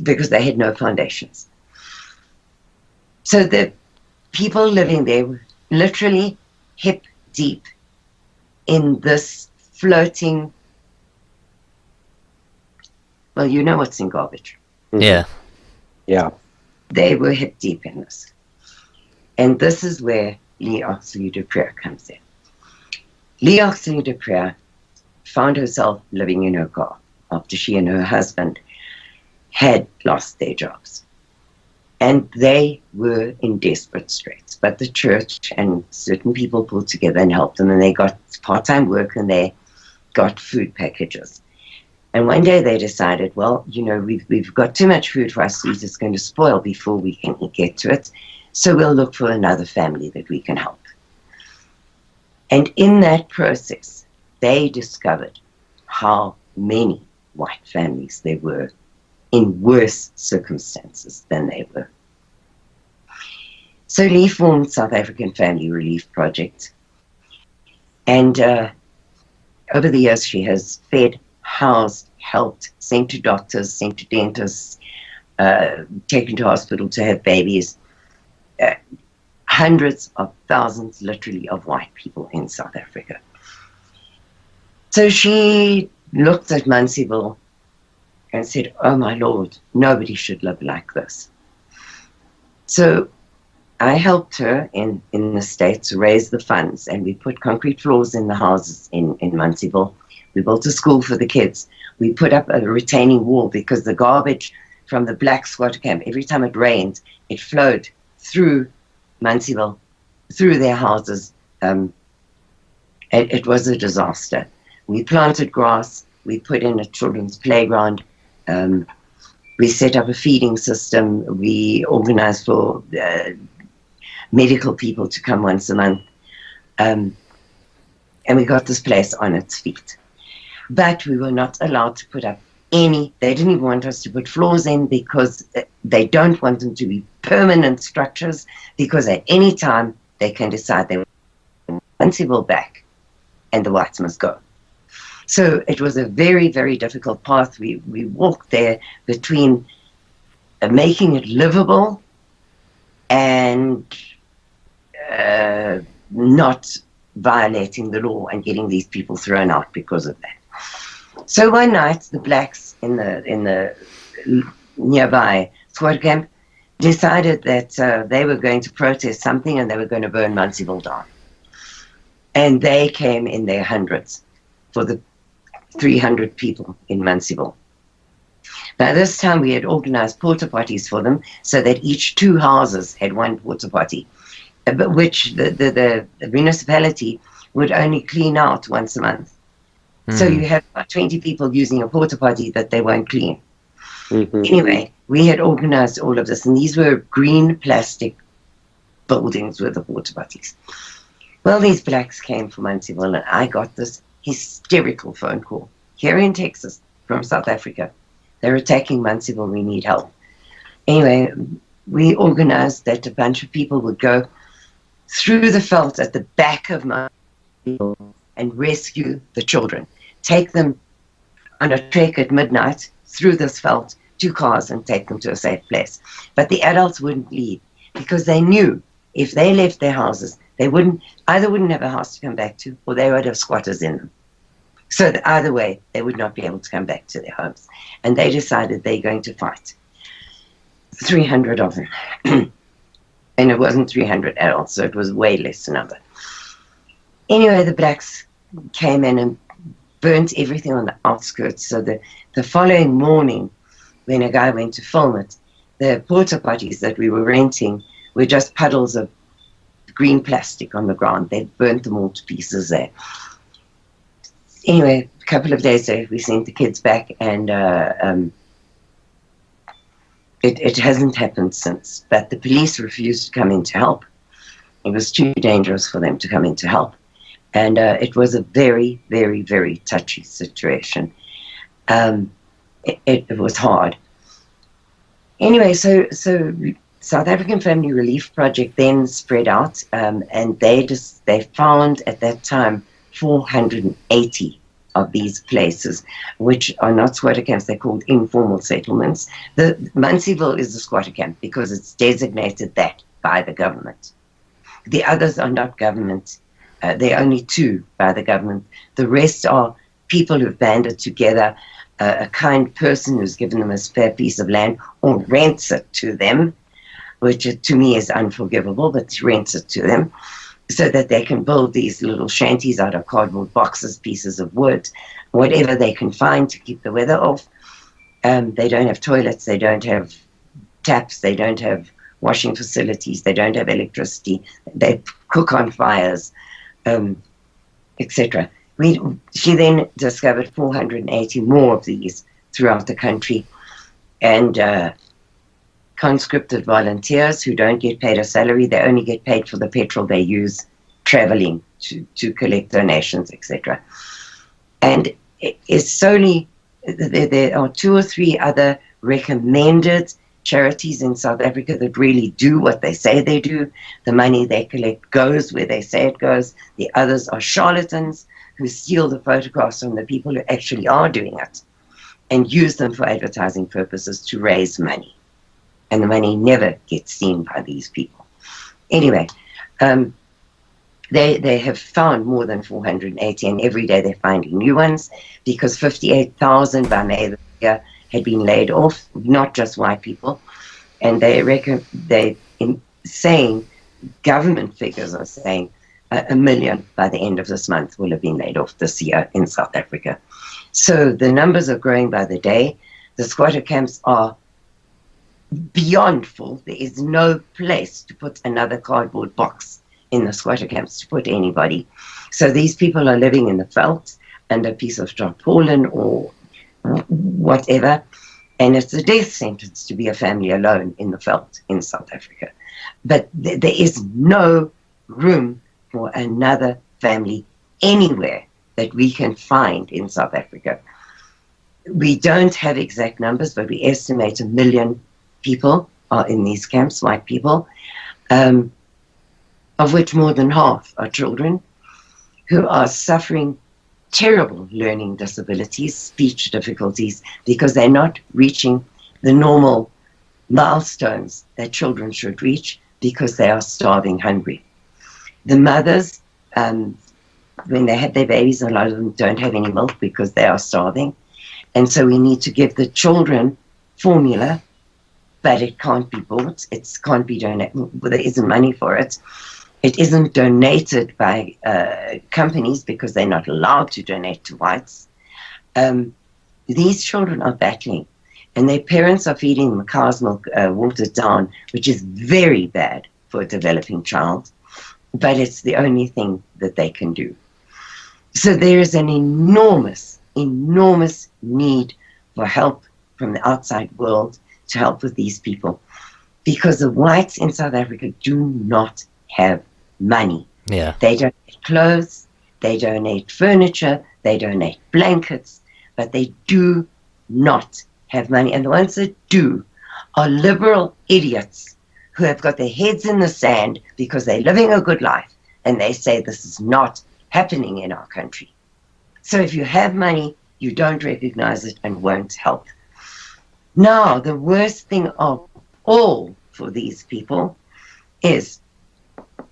because they had no foundations. So the people living there were literally hip deep in this floating, well, you know what's in garbage. Yeah. Yeah. They were hip deep in this. And this is where Lee Oxley de Crere comes in. Lee Oxley de Crere found herself living in her car after she and her husband had lost their jobs. And they were in desperate straits. But the church and certain people pulled together and helped them, and they got part-time work and they got food packages. And one day they decided, well, we've got too much food for us to eat. It's going to spoil before we can get to it. So we'll look for another family that we can help. And in that process, they discovered how many white families there were in worse circumstances than they were. So Lee formed South African Family Relief Project. And over the years, she has fed, housed, helped, sent to doctors, sent to dentists, taken to hospital to have babies. Hundreds of thousands, literally, of white people in South Africa. So she looked at Munseyville and said, oh my Lord, nobody should live like this. So I helped her in the States raise the funds, and we put concrete floors in the houses in Munseyville. We built a school for the kids. We put up a retaining wall because the garbage from the black squatter camp, every time it rained, it flowed through Munseyville, through their houses. It was a disaster. We planted grass. We put in a children's playground. We set up a feeding system. We organized for medical people to come once a month. And we got this place on its feet. But we were not allowed to put up they didn't even want us to put floors in because they don't want them to be permanent structures, because at any time they can decide they want Munseyville back and the whites must go. So it was a very, very difficult path. We walked there between making it livable and not violating the law and getting these people thrown out because of that. So one night, the blacks in the nearby squatter camp decided that they were going to protest something and they were going to burn Munseyville down. And they came in their hundreds for the 300 people in Munseyville. By this time, we had organized porta potties for them so that each 2 houses had 1 porta potty, but which the municipality would only clean out once a month. So you have about 20 people using a porta potty that they won't clean. Mm-hmm. Anyway, we had organized all of this, and these were green plastic buildings with the porta potties. Well, these blacks came from Munseyville, and I got this hysterical phone call here in Texas from South Africa. They're attacking Munseyville, we need help. Anyway, we organized that a bunch of people would go through the veld at the back of Munseyville and rescue the children. Take them on a trek at midnight through this veld, 2 cars, and take them to a safe place. But the adults wouldn't leave because they knew if they left their houses, they wouldn't have a house to come back to, or they would have squatters in them. So that either way, they would not be able to come back to their homes. And they decided they're going to fight. 300 of them. And it wasn't 300 adults, so it was way less number. Anyway, the blacks came in and burnt everything on the outskirts. So the following morning, when a guy went to film it, the porta potties that we were renting were just puddles of green plastic on the ground. They'd burnt them all to pieces there. Anyway, a couple of days later, we sent the kids back, and it hasn't happened since. But the police refused to come in to help. It was too dangerous for them to come in to help. And it was a very, very, very touchy situation. It was hard. Anyway, so South African Family Relief Project then spread out, and they found at that time 480 of these places, which are not squatter camps. They're called informal settlements. The Munseyville is a squatter camp because it's designated that by the government. The others are not government. There are only 2 by the government. The rest are people who've banded together, a kind person who's given them a spare piece of land or rents it to them, which to me is unforgivable, but rents it to them, so that they can build these little shanties out of cardboard boxes, pieces of wood, whatever they can find to keep the weather off. They don't have toilets, they don't have taps, they don't have washing facilities, they don't have electricity, they cook on fires, etc. She then discovered 480 more of these throughout the country, and conscripted volunteers who don't get paid a salary. They only get paid for the petrol they use traveling to collect donations, etc. And it is solely, there are 2 or 3 other recommended charities in South Africa that really do what they say they do. The money they collect goes where they say it goes. The others are charlatans who steal the photographs from the people who actually are doing it and use them for advertising purposes to raise money. And the money never gets seen by these people. Anyway, they have found more than 480, and every day they're finding new ones, because 58,000 by May this year had been laid off, not just white people. And government figures are saying 1 million by the end of this month will have been laid off this year in South Africa. So the numbers are growing by the day. The squatter camps are beyond full. There is no place to put another cardboard box in the squatter camps to put anybody. So these people are living in the veld under a piece of tarpaulin or whatever, and it's a death sentence to be a family alone in the veld in South Africa. But there is no room for another family anywhere that we can find in South Africa. We don't have exact numbers, but we estimate 1 million people are in these camps, white people, of which more than half are children who are suffering terrible learning disabilities, speech difficulties, because they're not reaching the normal milestones that children should reach because they are starving hungry. The mothers, when they have their babies, a lot of them don't have any milk because they are starving. And so we need to give the children formula, but it can't be bought. It can't be donated. Well, there isn't money for it. It isn't donated by companies because they're not allowed to donate to whites. These children are battling, and their parents are feeding them cow's milk watered down, which is very bad for a developing child, but it's the only thing that they can do. So there is an enormous, enormous need for help from the outside world to help with these people, because the whites in South Africa do not have money. Yeah. They donate clothes, they donate furniture, they donate blankets, but they do not have money. And the ones that do are liberal idiots who have got their heads in the sand because they're living a good life, and they say this is not happening in our country. So if you have money, you don't recognize it and won't help. Now, the worst thing of all for these people is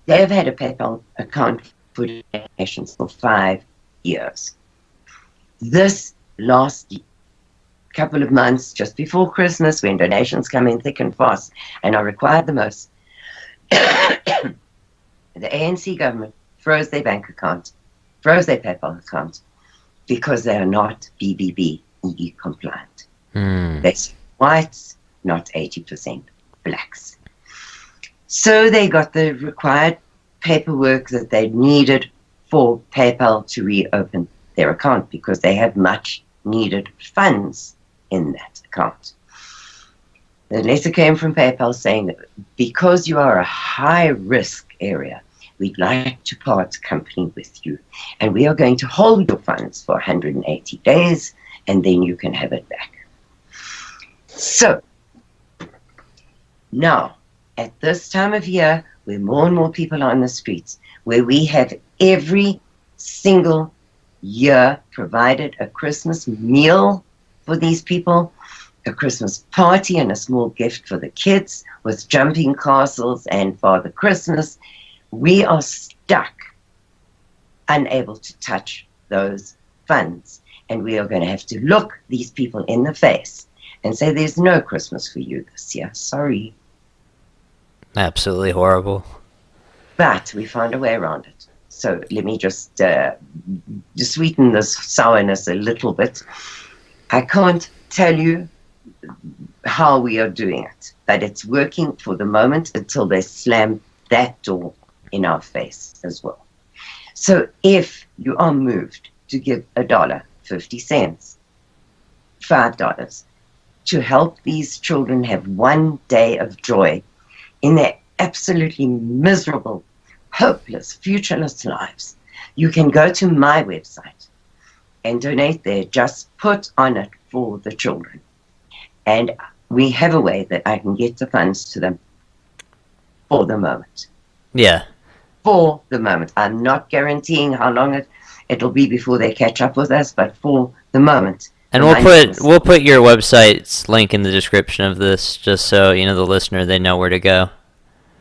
they have had a PayPal account for donations for 5 years. This last couple of months, just before Christmas, when donations come in thick and fast and are required the most, the ANC government froze their bank account froze their PayPal account because they are not BBBEE compliant. They're whites, not 80% blacks. So they got the required paperwork that they needed for PayPal to reopen their account because they had much needed funds in that account. The letter came from PayPal saying that because you are a high-risk area, we'd like to part company with you, and we are going to hold your funds for 180 days, and then you can have it back. So, now, at this time of year, where more and more people are on the streets, where we have every single year provided a Christmas meal for these people, a Christmas party and a small gift for the kids with jumping castles and Father Christmas, we are stuck, unable to touch those funds. And we are going to have to look these people in the face and say, there's no Christmas for you this year. Sorry. Absolutely horrible. But we found a way around it. So let me just sweeten this sourness a little bit. I can't tell you how we are doing it, but it's working for the moment until they slam that door in our face as well. So if you are moved to give $1.50, $5, to help these children have one day of joy in their absolutely miserable, hopeless, futureless lives, you can go to my website and donate there. Just put on it for the children. And we have a way that I can get the funds to them for the moment. Yeah. For the moment. I'm not guaranteeing how long it'll be before they catch up with us, but for the moment. And we'll put your website's link in the description of this, just so the listener, they know where to go.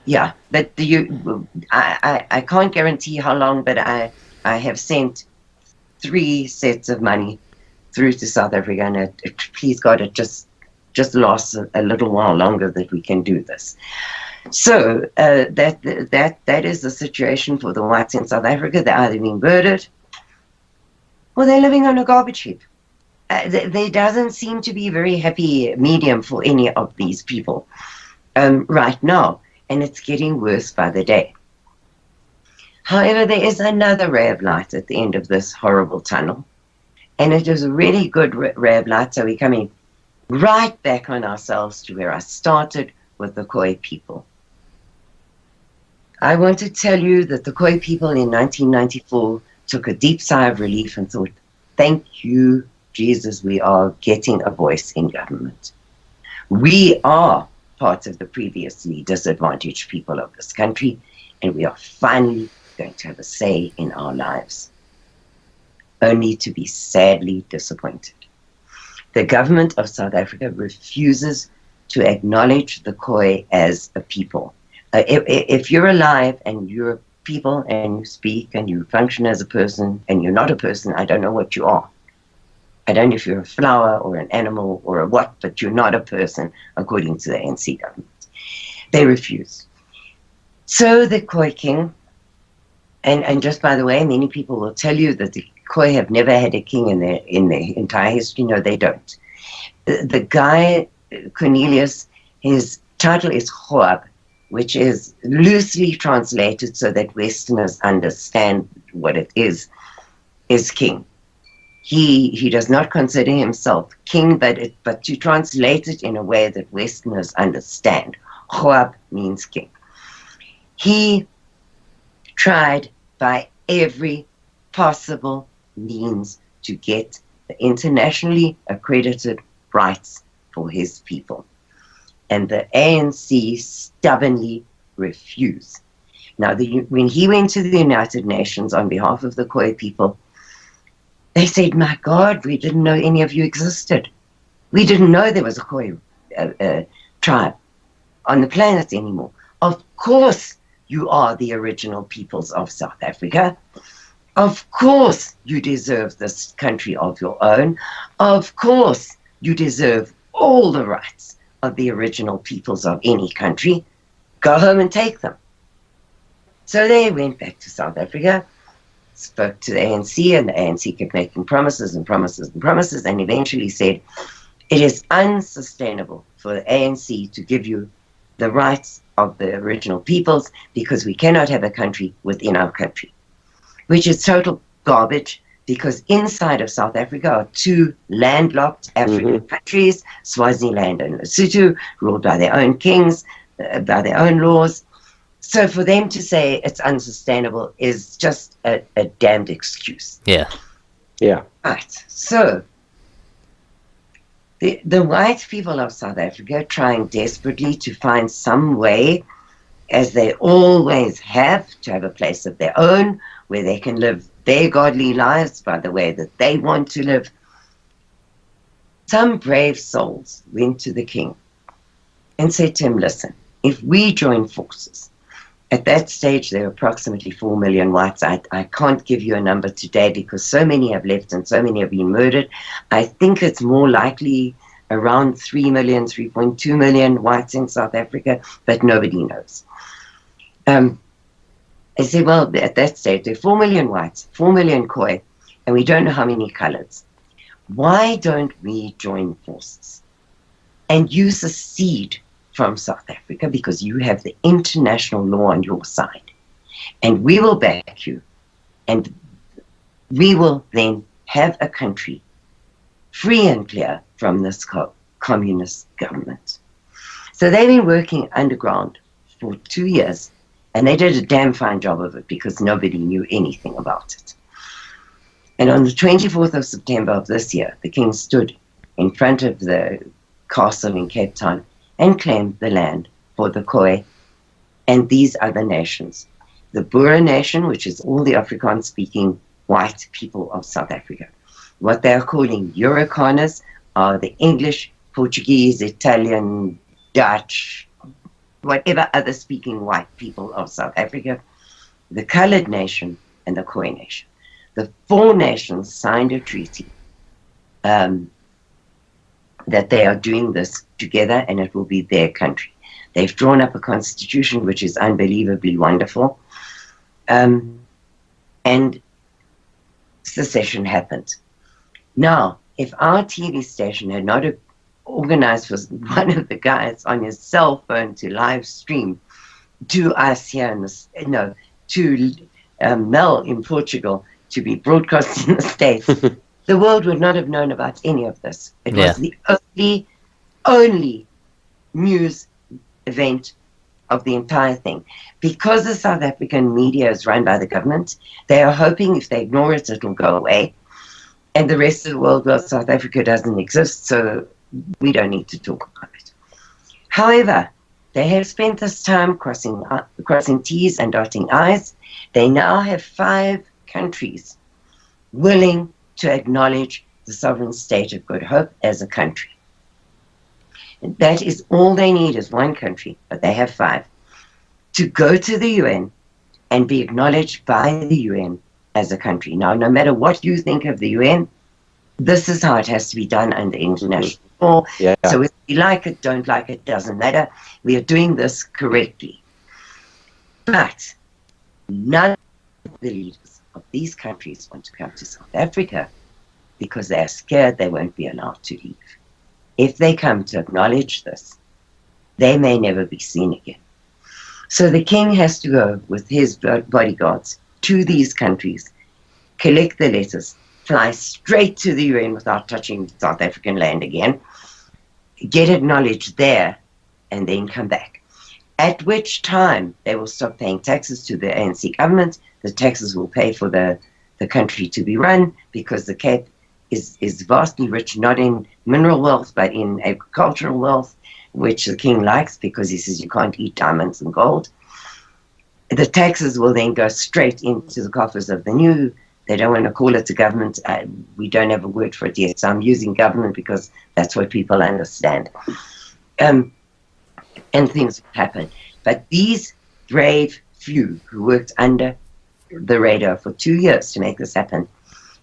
Yeah, but I can't guarantee how long, but I have sent 3 sets of money through to South Africa, and please God, it just lasts a little while longer that we can do this. So that is the situation for the whites in South Africa. They're either being murdered or they're living on a garbage heap. There doesn't seem to be a very happy medium for any of these people right now, and it's getting worse by the day. However, there is another ray of light at the end of this horrible tunnel, and it is a really good ray of light, so we're coming right back on ourselves to where I started with the Khoi people. I want to tell you that the Khoi people in 1994 took a deep sigh of relief and thought, thank you, Jesus, we are getting a voice in government. We are part of the previously disadvantaged people of this country, and we are finally going to have a say in our lives, only to be sadly disappointed. The government of South Africa refuses to acknowledge the Khoi as a people. If you're alive and you're a people and you speak and you function as a person and you're not a person, I don't know what you are. I don't know if you're a flower or an animal or a what, but you're not a person according to the ANC government. They refuse. So the Khoi king, and just by the way, many people will tell you that the Khoi have never had a king in their entire history. No, they don't. The guy, Cornelius, his title is Hoab, which is loosely translated so that Westerners understand what it is king. He does not consider himself king, but to translate it in a way that Westerners understand, Hoab means king. He tried by every possible means to get the internationally accredited rights for his people. And the ANC stubbornly refused. Now, when he went to the United Nations on behalf of the Khoi people, they said, my God, we didn't know any of you existed. We didn't know there was a Khoi tribe on the planet anymore. Of course you are the original peoples of South Africa. Of course you deserve this country of your own. Of course you deserve all the rights of the original peoples of any country. Go home and take them. So they went back to South Africa, spoke to the ANC, and the ANC kept making promises and promises and promises, and eventually said, it is unsustainable for the ANC to give you the rights of the original peoples because we cannot have a country within our country, which is total garbage, because inside of South Africa are two landlocked African countries, Swaziland and Lesotho, ruled by their own kings, by their own laws. So for them to say it's unsustainable is just a damned excuse. Yeah. Yeah. Right. So the white people of South Africa are trying desperately to find some way, as they always have, to have a place of their own where they can live their godly lives by the way that they want to live. Some brave souls went to the king and said to him, listen, if we join forces, at that stage there were approximately 4 million whites. I can't give you a number today because so many have left and so many have been murdered. I think it's more likely around 3 million, 3.2 million whites in South Africa, but nobody knows. I said, well, at that stage, there are 4 million whites, 4 million Khoi, and we don't know how many colors. Why don't we join forces? And you secede from South Africa because you have the international law on your side. And we will back you. And we will then have a country free and clear from this communist government. So they've been working underground for 2 years. And they did a damn fine job of it because nobody knew anything about it. And on the 24th of September of this year, the king stood in front of the castle in Cape Town and claimed the land for the Khoi and these other nations. The Boer nation, which is all the Afrikaans-speaking white people of South Africa. What they are calling Eurokaners are the English, Portuguese, Italian, Dutch, whatever other speaking white people of South Africa, the colored nation, and the Khoi nation. The four nations signed a treaty that they are doing this together and it will be their country. They've drawn up a constitution which is unbelievably wonderful. And secession happened. Now, if our TV station had not organized for one of the guys on his cell phone to live stream to us here to Mel in Portugal to be broadcast in the States, the world would not have known about any of this. It was the only news event of the entire thing. Because the South African media is run by the government, they are hoping if they ignore it, it'll go away. And the rest of the world, well, South Africa doesn't exist, so we don't need to talk about it. However, they have spent this time crossing T's and dotting I's. They now have 5 countries willing to acknowledge the sovereign state of Good Hope as a country. And that is all they need, is one country, but they have 5, to go to the UN and be acknowledged by the UN as a country. Now, no matter what you think of the UN, this is how it has to be done under international law. Yeah. So if we like it, don't like it, doesn't matter. We are doing this correctly. But none of the leaders of these countries want to come to South Africa because they are scared they won't be allowed to leave. If they come to acknowledge this, they may never be seen again. So the king has to go with his bodyguards to these countries, collect the letters, fly straight to the UN without touching South African land again, get acknowledged there, and then come back. At which time they will stop paying taxes to the ANC government. The taxes will pay for the country to be run, because the Cape is vastly rich, not in mineral wealth, but in agricultural wealth, which the king likes because he says you can't eat diamonds and gold. The taxes will then go straight into the coffers of the new. They don't want to call it a government. We don't have a word for it yet, so I'm using government because that's what people understand. And things happen. But these brave few who worked under the radar for 2 years to make this happen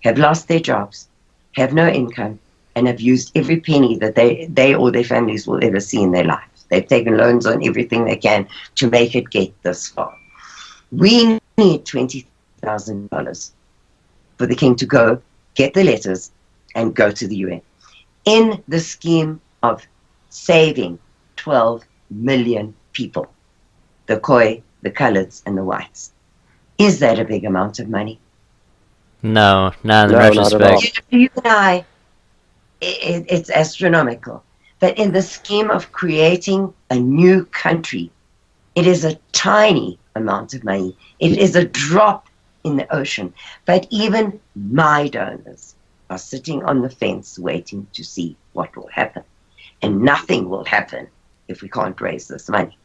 have lost their jobs, have no income, and have used every penny that they or their families will ever see in their lives. They've taken loans on everything they can to make it get this far. We need $20,000 for the king to go get the letters and go to the UN in the scheme of saving 12 million people, the Khoi, the Coloureds, and the Whites. Is that a big amount of money? No, not in No, not at all. retrospect. You and I, it's astronomical. But in the scheme of creating a new country, it is a tiny amount of money. It is a drop in the ocean. But even my donors are sitting on the fence waiting to see what will happen. And nothing will happen if we can't raise this money.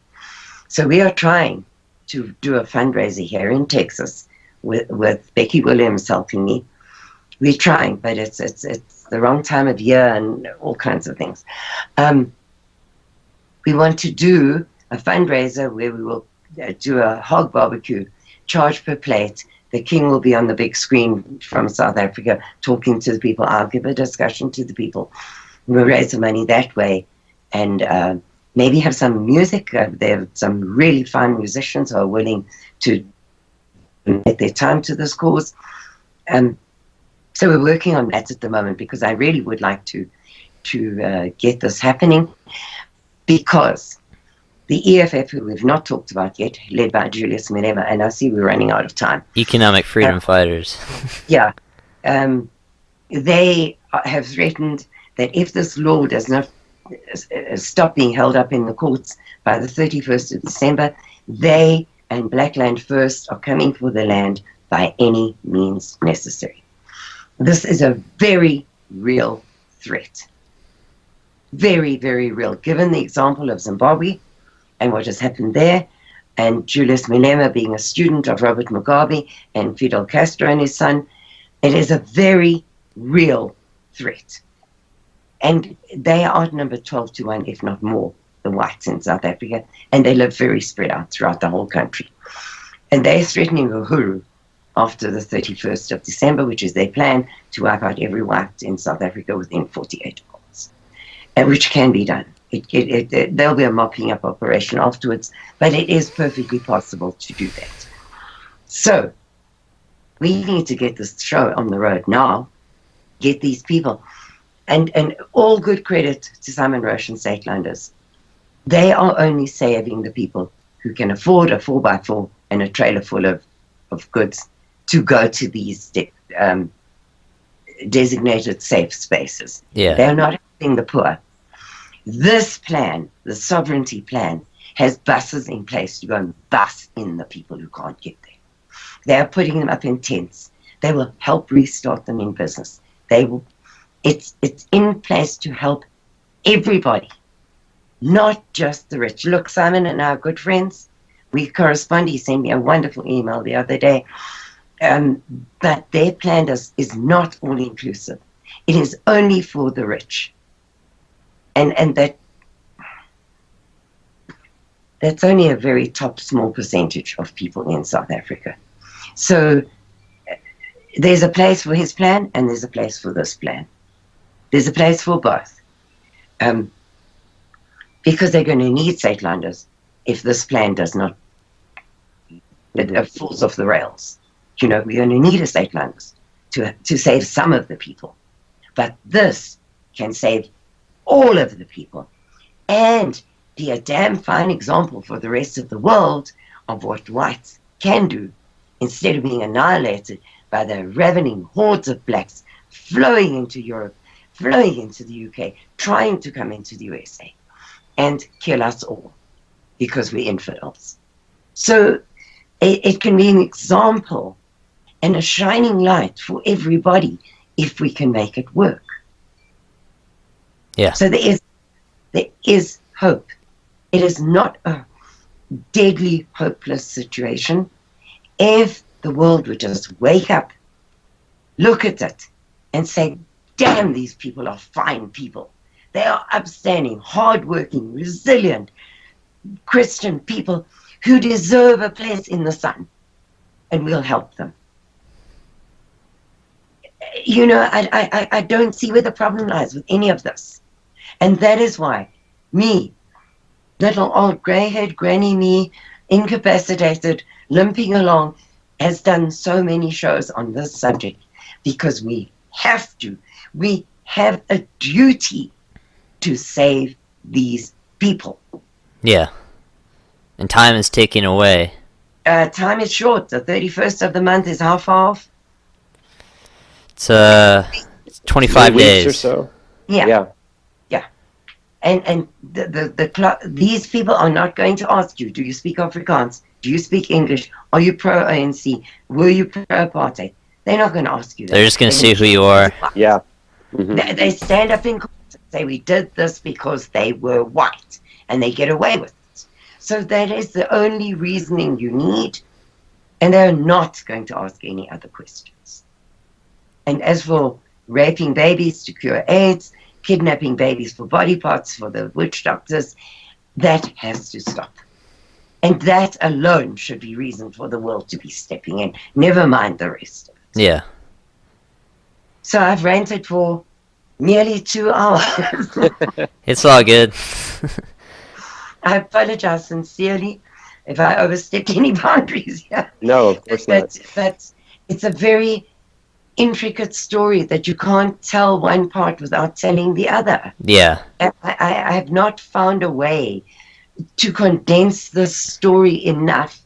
So we are trying to do a fundraiser here in Texas with Becky Williams helping me. We're trying, but it's the wrong time of year and all kinds of things. We want to do a fundraiser where we will do a hog barbecue, charge per plate. The king will be on the big screen from South Africa talking to the people. I'll give a discussion to the people. We'll raise the money that way, and maybe have some music. There are some really fine musicians who are willing to donate their time to this cause. So we're working on that at the moment, because I really would like to get this happening, because the EFF, who we've not talked about yet, led by Julius Malema, and I see we're running out of time. Economic freedom fighters. Yeah. They have threatened that if this law does not stop being held up in the courts by the 31st of December, they and Black Land First are coming for the land by any means necessary. This is a very real threat. Very, very real. Given the example of Zimbabwe and what has happened there, and Julius Malema being a student of Robert Mugabe and Fidel Castro and his son, it is a very real threat. And they outnumber 12-1, if not more, the whites in South Africa, and they live very spread out throughout the whole country. And they're threatening Uhuru after the 31st of December, which is their plan to wipe out every white in South Africa within 48 hours, and which can be done. There'll be a mopping up operation afterwards, but it is perfectly possible to do that. So we need to get this show on the road now, get these people. And all good credit to Simon Roche and Statelanders. They are only saving the people who can afford a 4x4 and a trailer full of goods to go to these designated safe spaces. Yeah. They're not helping the poor. This plan, the sovereignty plan, has buses in place to go and bus in the people who can't get there. They are putting them up in tents. They will help restart them in business. They will. It's in place to help everybody, not just the rich. Look, Simon and I are good friends. We correspond. He sent me a wonderful email the other day. But their plan is not all-inclusive. It is only for the rich. And that's only a very top small percentage of people in South Africa. So there's a place for his plan, and there's a place for this plan. There's a place for both. Because they're going to need Statelanders if this plan does not, it falls off the rails. You know, we're going to need a Statelanders to save some of the people. But this can save all of the people and be a damn fine example for the rest of the world of what whites can do instead of being annihilated by the ravening hordes of blacks flowing into Europe, flowing into the UK, trying to come into the USA and kill us all because we're infidels. So it can be an example and a shining light for everybody if we can make it work. Yeah. So there is hope. It is not a deadly, hopeless situation. If the world would just wake up, look at it, and say, damn, these people are fine people. They are upstanding, hardworking, resilient, Christian people who deserve a place in the sun, and we'll help them. You know, I don't see where the problem lies with any of this. And that is why me, little old grey-haired granny me, incapacitated, limping along, has done so many shows on this subject. because we have to. We have a duty to save these people. Yeah. And time is ticking away. Time is short. The 31st of the month is how far off? It's 25 days or so. Yeah. And these people are not going to ask you, do you speak Afrikaans? Do you speak English? Are you pro-ANC? Were you pro-apartheid? They're not going to ask you that. They're just going to see who you are. Yeah. They stand up in court and say, we did this because they were white, and they get away with it. So that is the only reasoning you need, and they're not going to ask any other questions. And as for raping babies to cure AIDS, kidnapping babies for body parts for the witch doctors, that has to stop. And that alone should be reason for the world to be stepping in. Never mind the rest of it. Yeah. So I've ranted for nearly 2 hours. It's all good. I apologize sincerely if I overstepped any boundaries here. No, of course not. But it's a very intricate story that you can't tell one part without telling the other. Yeah. I have not found a way to condense this story enough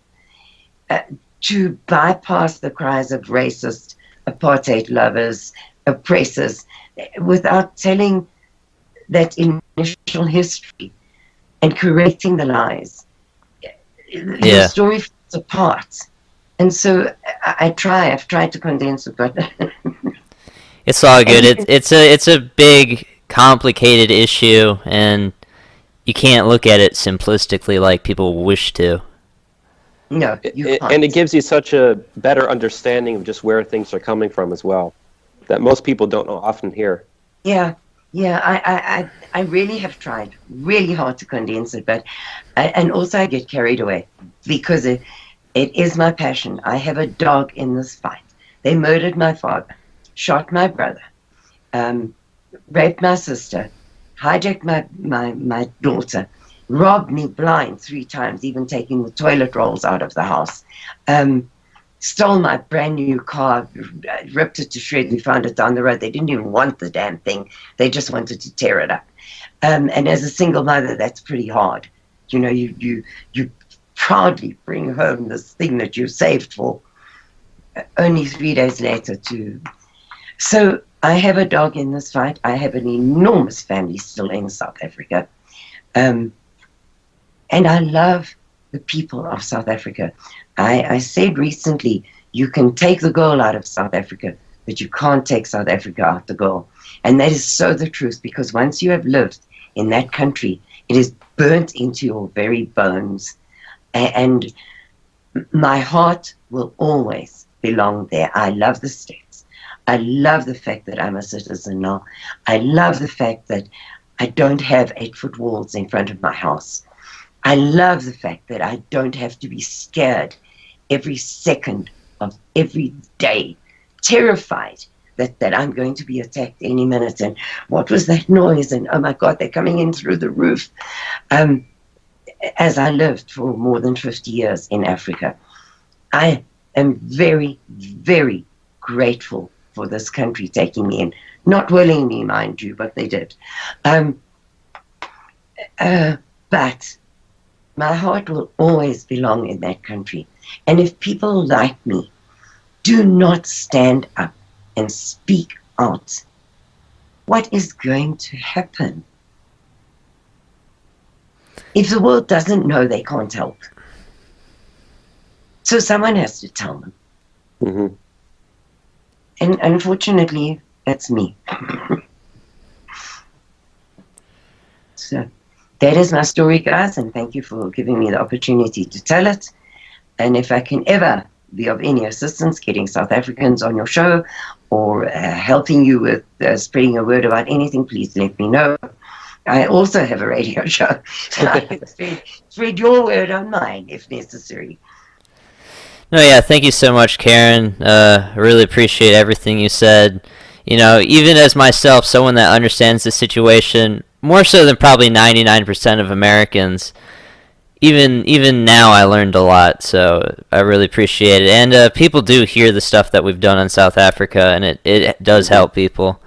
to bypass the cries of racist, apartheid lovers, oppressors, without telling that initial history and correcting the lies. The story falls apart. And so I've tried to condense it, but it's all good. It's a big, complicated issue, and you can't look at it simplistically like people wish to. No, you can't. And it gives you such a better understanding of just where things are coming from as well, that most people don't often hear. Yeah. I really have tried really hard to condense it, but and also I get carried away because it is my passion. I have a dog in this fight. They murdered my father, shot my brother, raped my sister, hijacked my daughter, robbed me blind 3 times, even taking the toilet rolls out of the house, stole my brand new car, ripped it to shreds. We found it down the road. They didn't even want the damn thing. They just wanted to tear it up. And as a single mother, that's pretty hard. You know, you proudly bring home this thing that you saved for only 3 days later to... So I have a dog in this fight. I have an enormous family still in South Africa. And I love the people of South Africa. I said recently, you can take the girl out of South Africa, but you can't take South Africa out the girl. And that is so the truth, because once you have lived in that country, it is burnt into your very bones. And my heart will always belong there. I love the States. I love the fact that I'm a citizen now. I love the fact that I don't have 8-foot walls in front of my house. I love the fact that I don't have to be scared every second of every day, terrified that I'm going to be attacked any minute. And what was that noise? And oh my God, they're coming in through the roof. As I lived for more than 50 years in Africa, I am very, very grateful for this country taking me in. Not willingly, mind you, but they did. But my heart will always belong in that country. And if people like me do not stand up and speak out, what is going to happen? If the world doesn't know, they can't help. So someone has to tell them. Mm-hmm. And unfortunately, that's me. So that is my story, guys, and thank you for giving me the opportunity to tell it. And if I can ever be of any assistance getting South Africans on your show or helping you with spreading a word about anything, please let me know. I also have a radio show, so I can spread your word on mine if necessary. No, yeah, thank you so much, Karin. I really appreciate everything you said. You know, even as myself, someone that understands the situation more so than probably 99% of Americans, even now I learned a lot, so I really appreciate it. And people do hear the stuff that we've done on South Africa, and it does help people.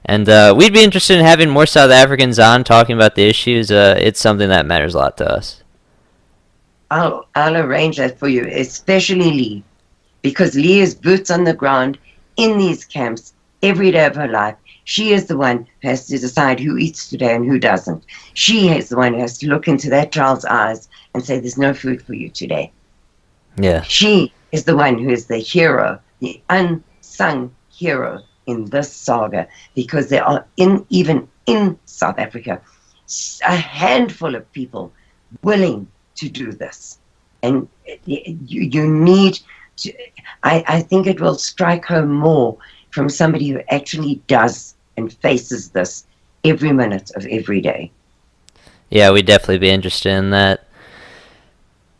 And we'd be interested in having more South Africans on talking about the issues. It's something that matters a lot to us. I'll arrange that for you, especially Lee, because Lee is boots on the ground in these camps every day of her life. She is the one who has to decide who eats today and who doesn't. She is the one who has to look into that child's eyes and say, there's no food for you today. Yeah. She is the one who is the hero, the unsung hero in this saga, because there are, even in South Africa, a handful of people willing to do this. And you need to, I think it will strike home more from somebody who actually does and faces this every minute of every day. Yeah, we'd definitely be interested in that.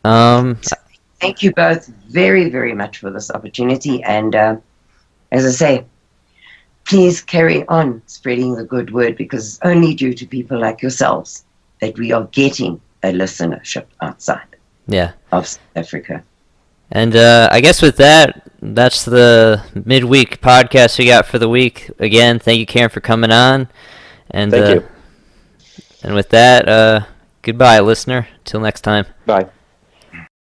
Thank you both very, very much for this opportunity. And as I say, please carry on spreading the good word, because it's only due to people like yourselves that we are getting a listenership outside of South Africa. And I guess with that, that's the midweek podcast we got for the week. Again, thank you, Karin, for coming on. And thank you. And with that, goodbye, listener. Till next time. Bye.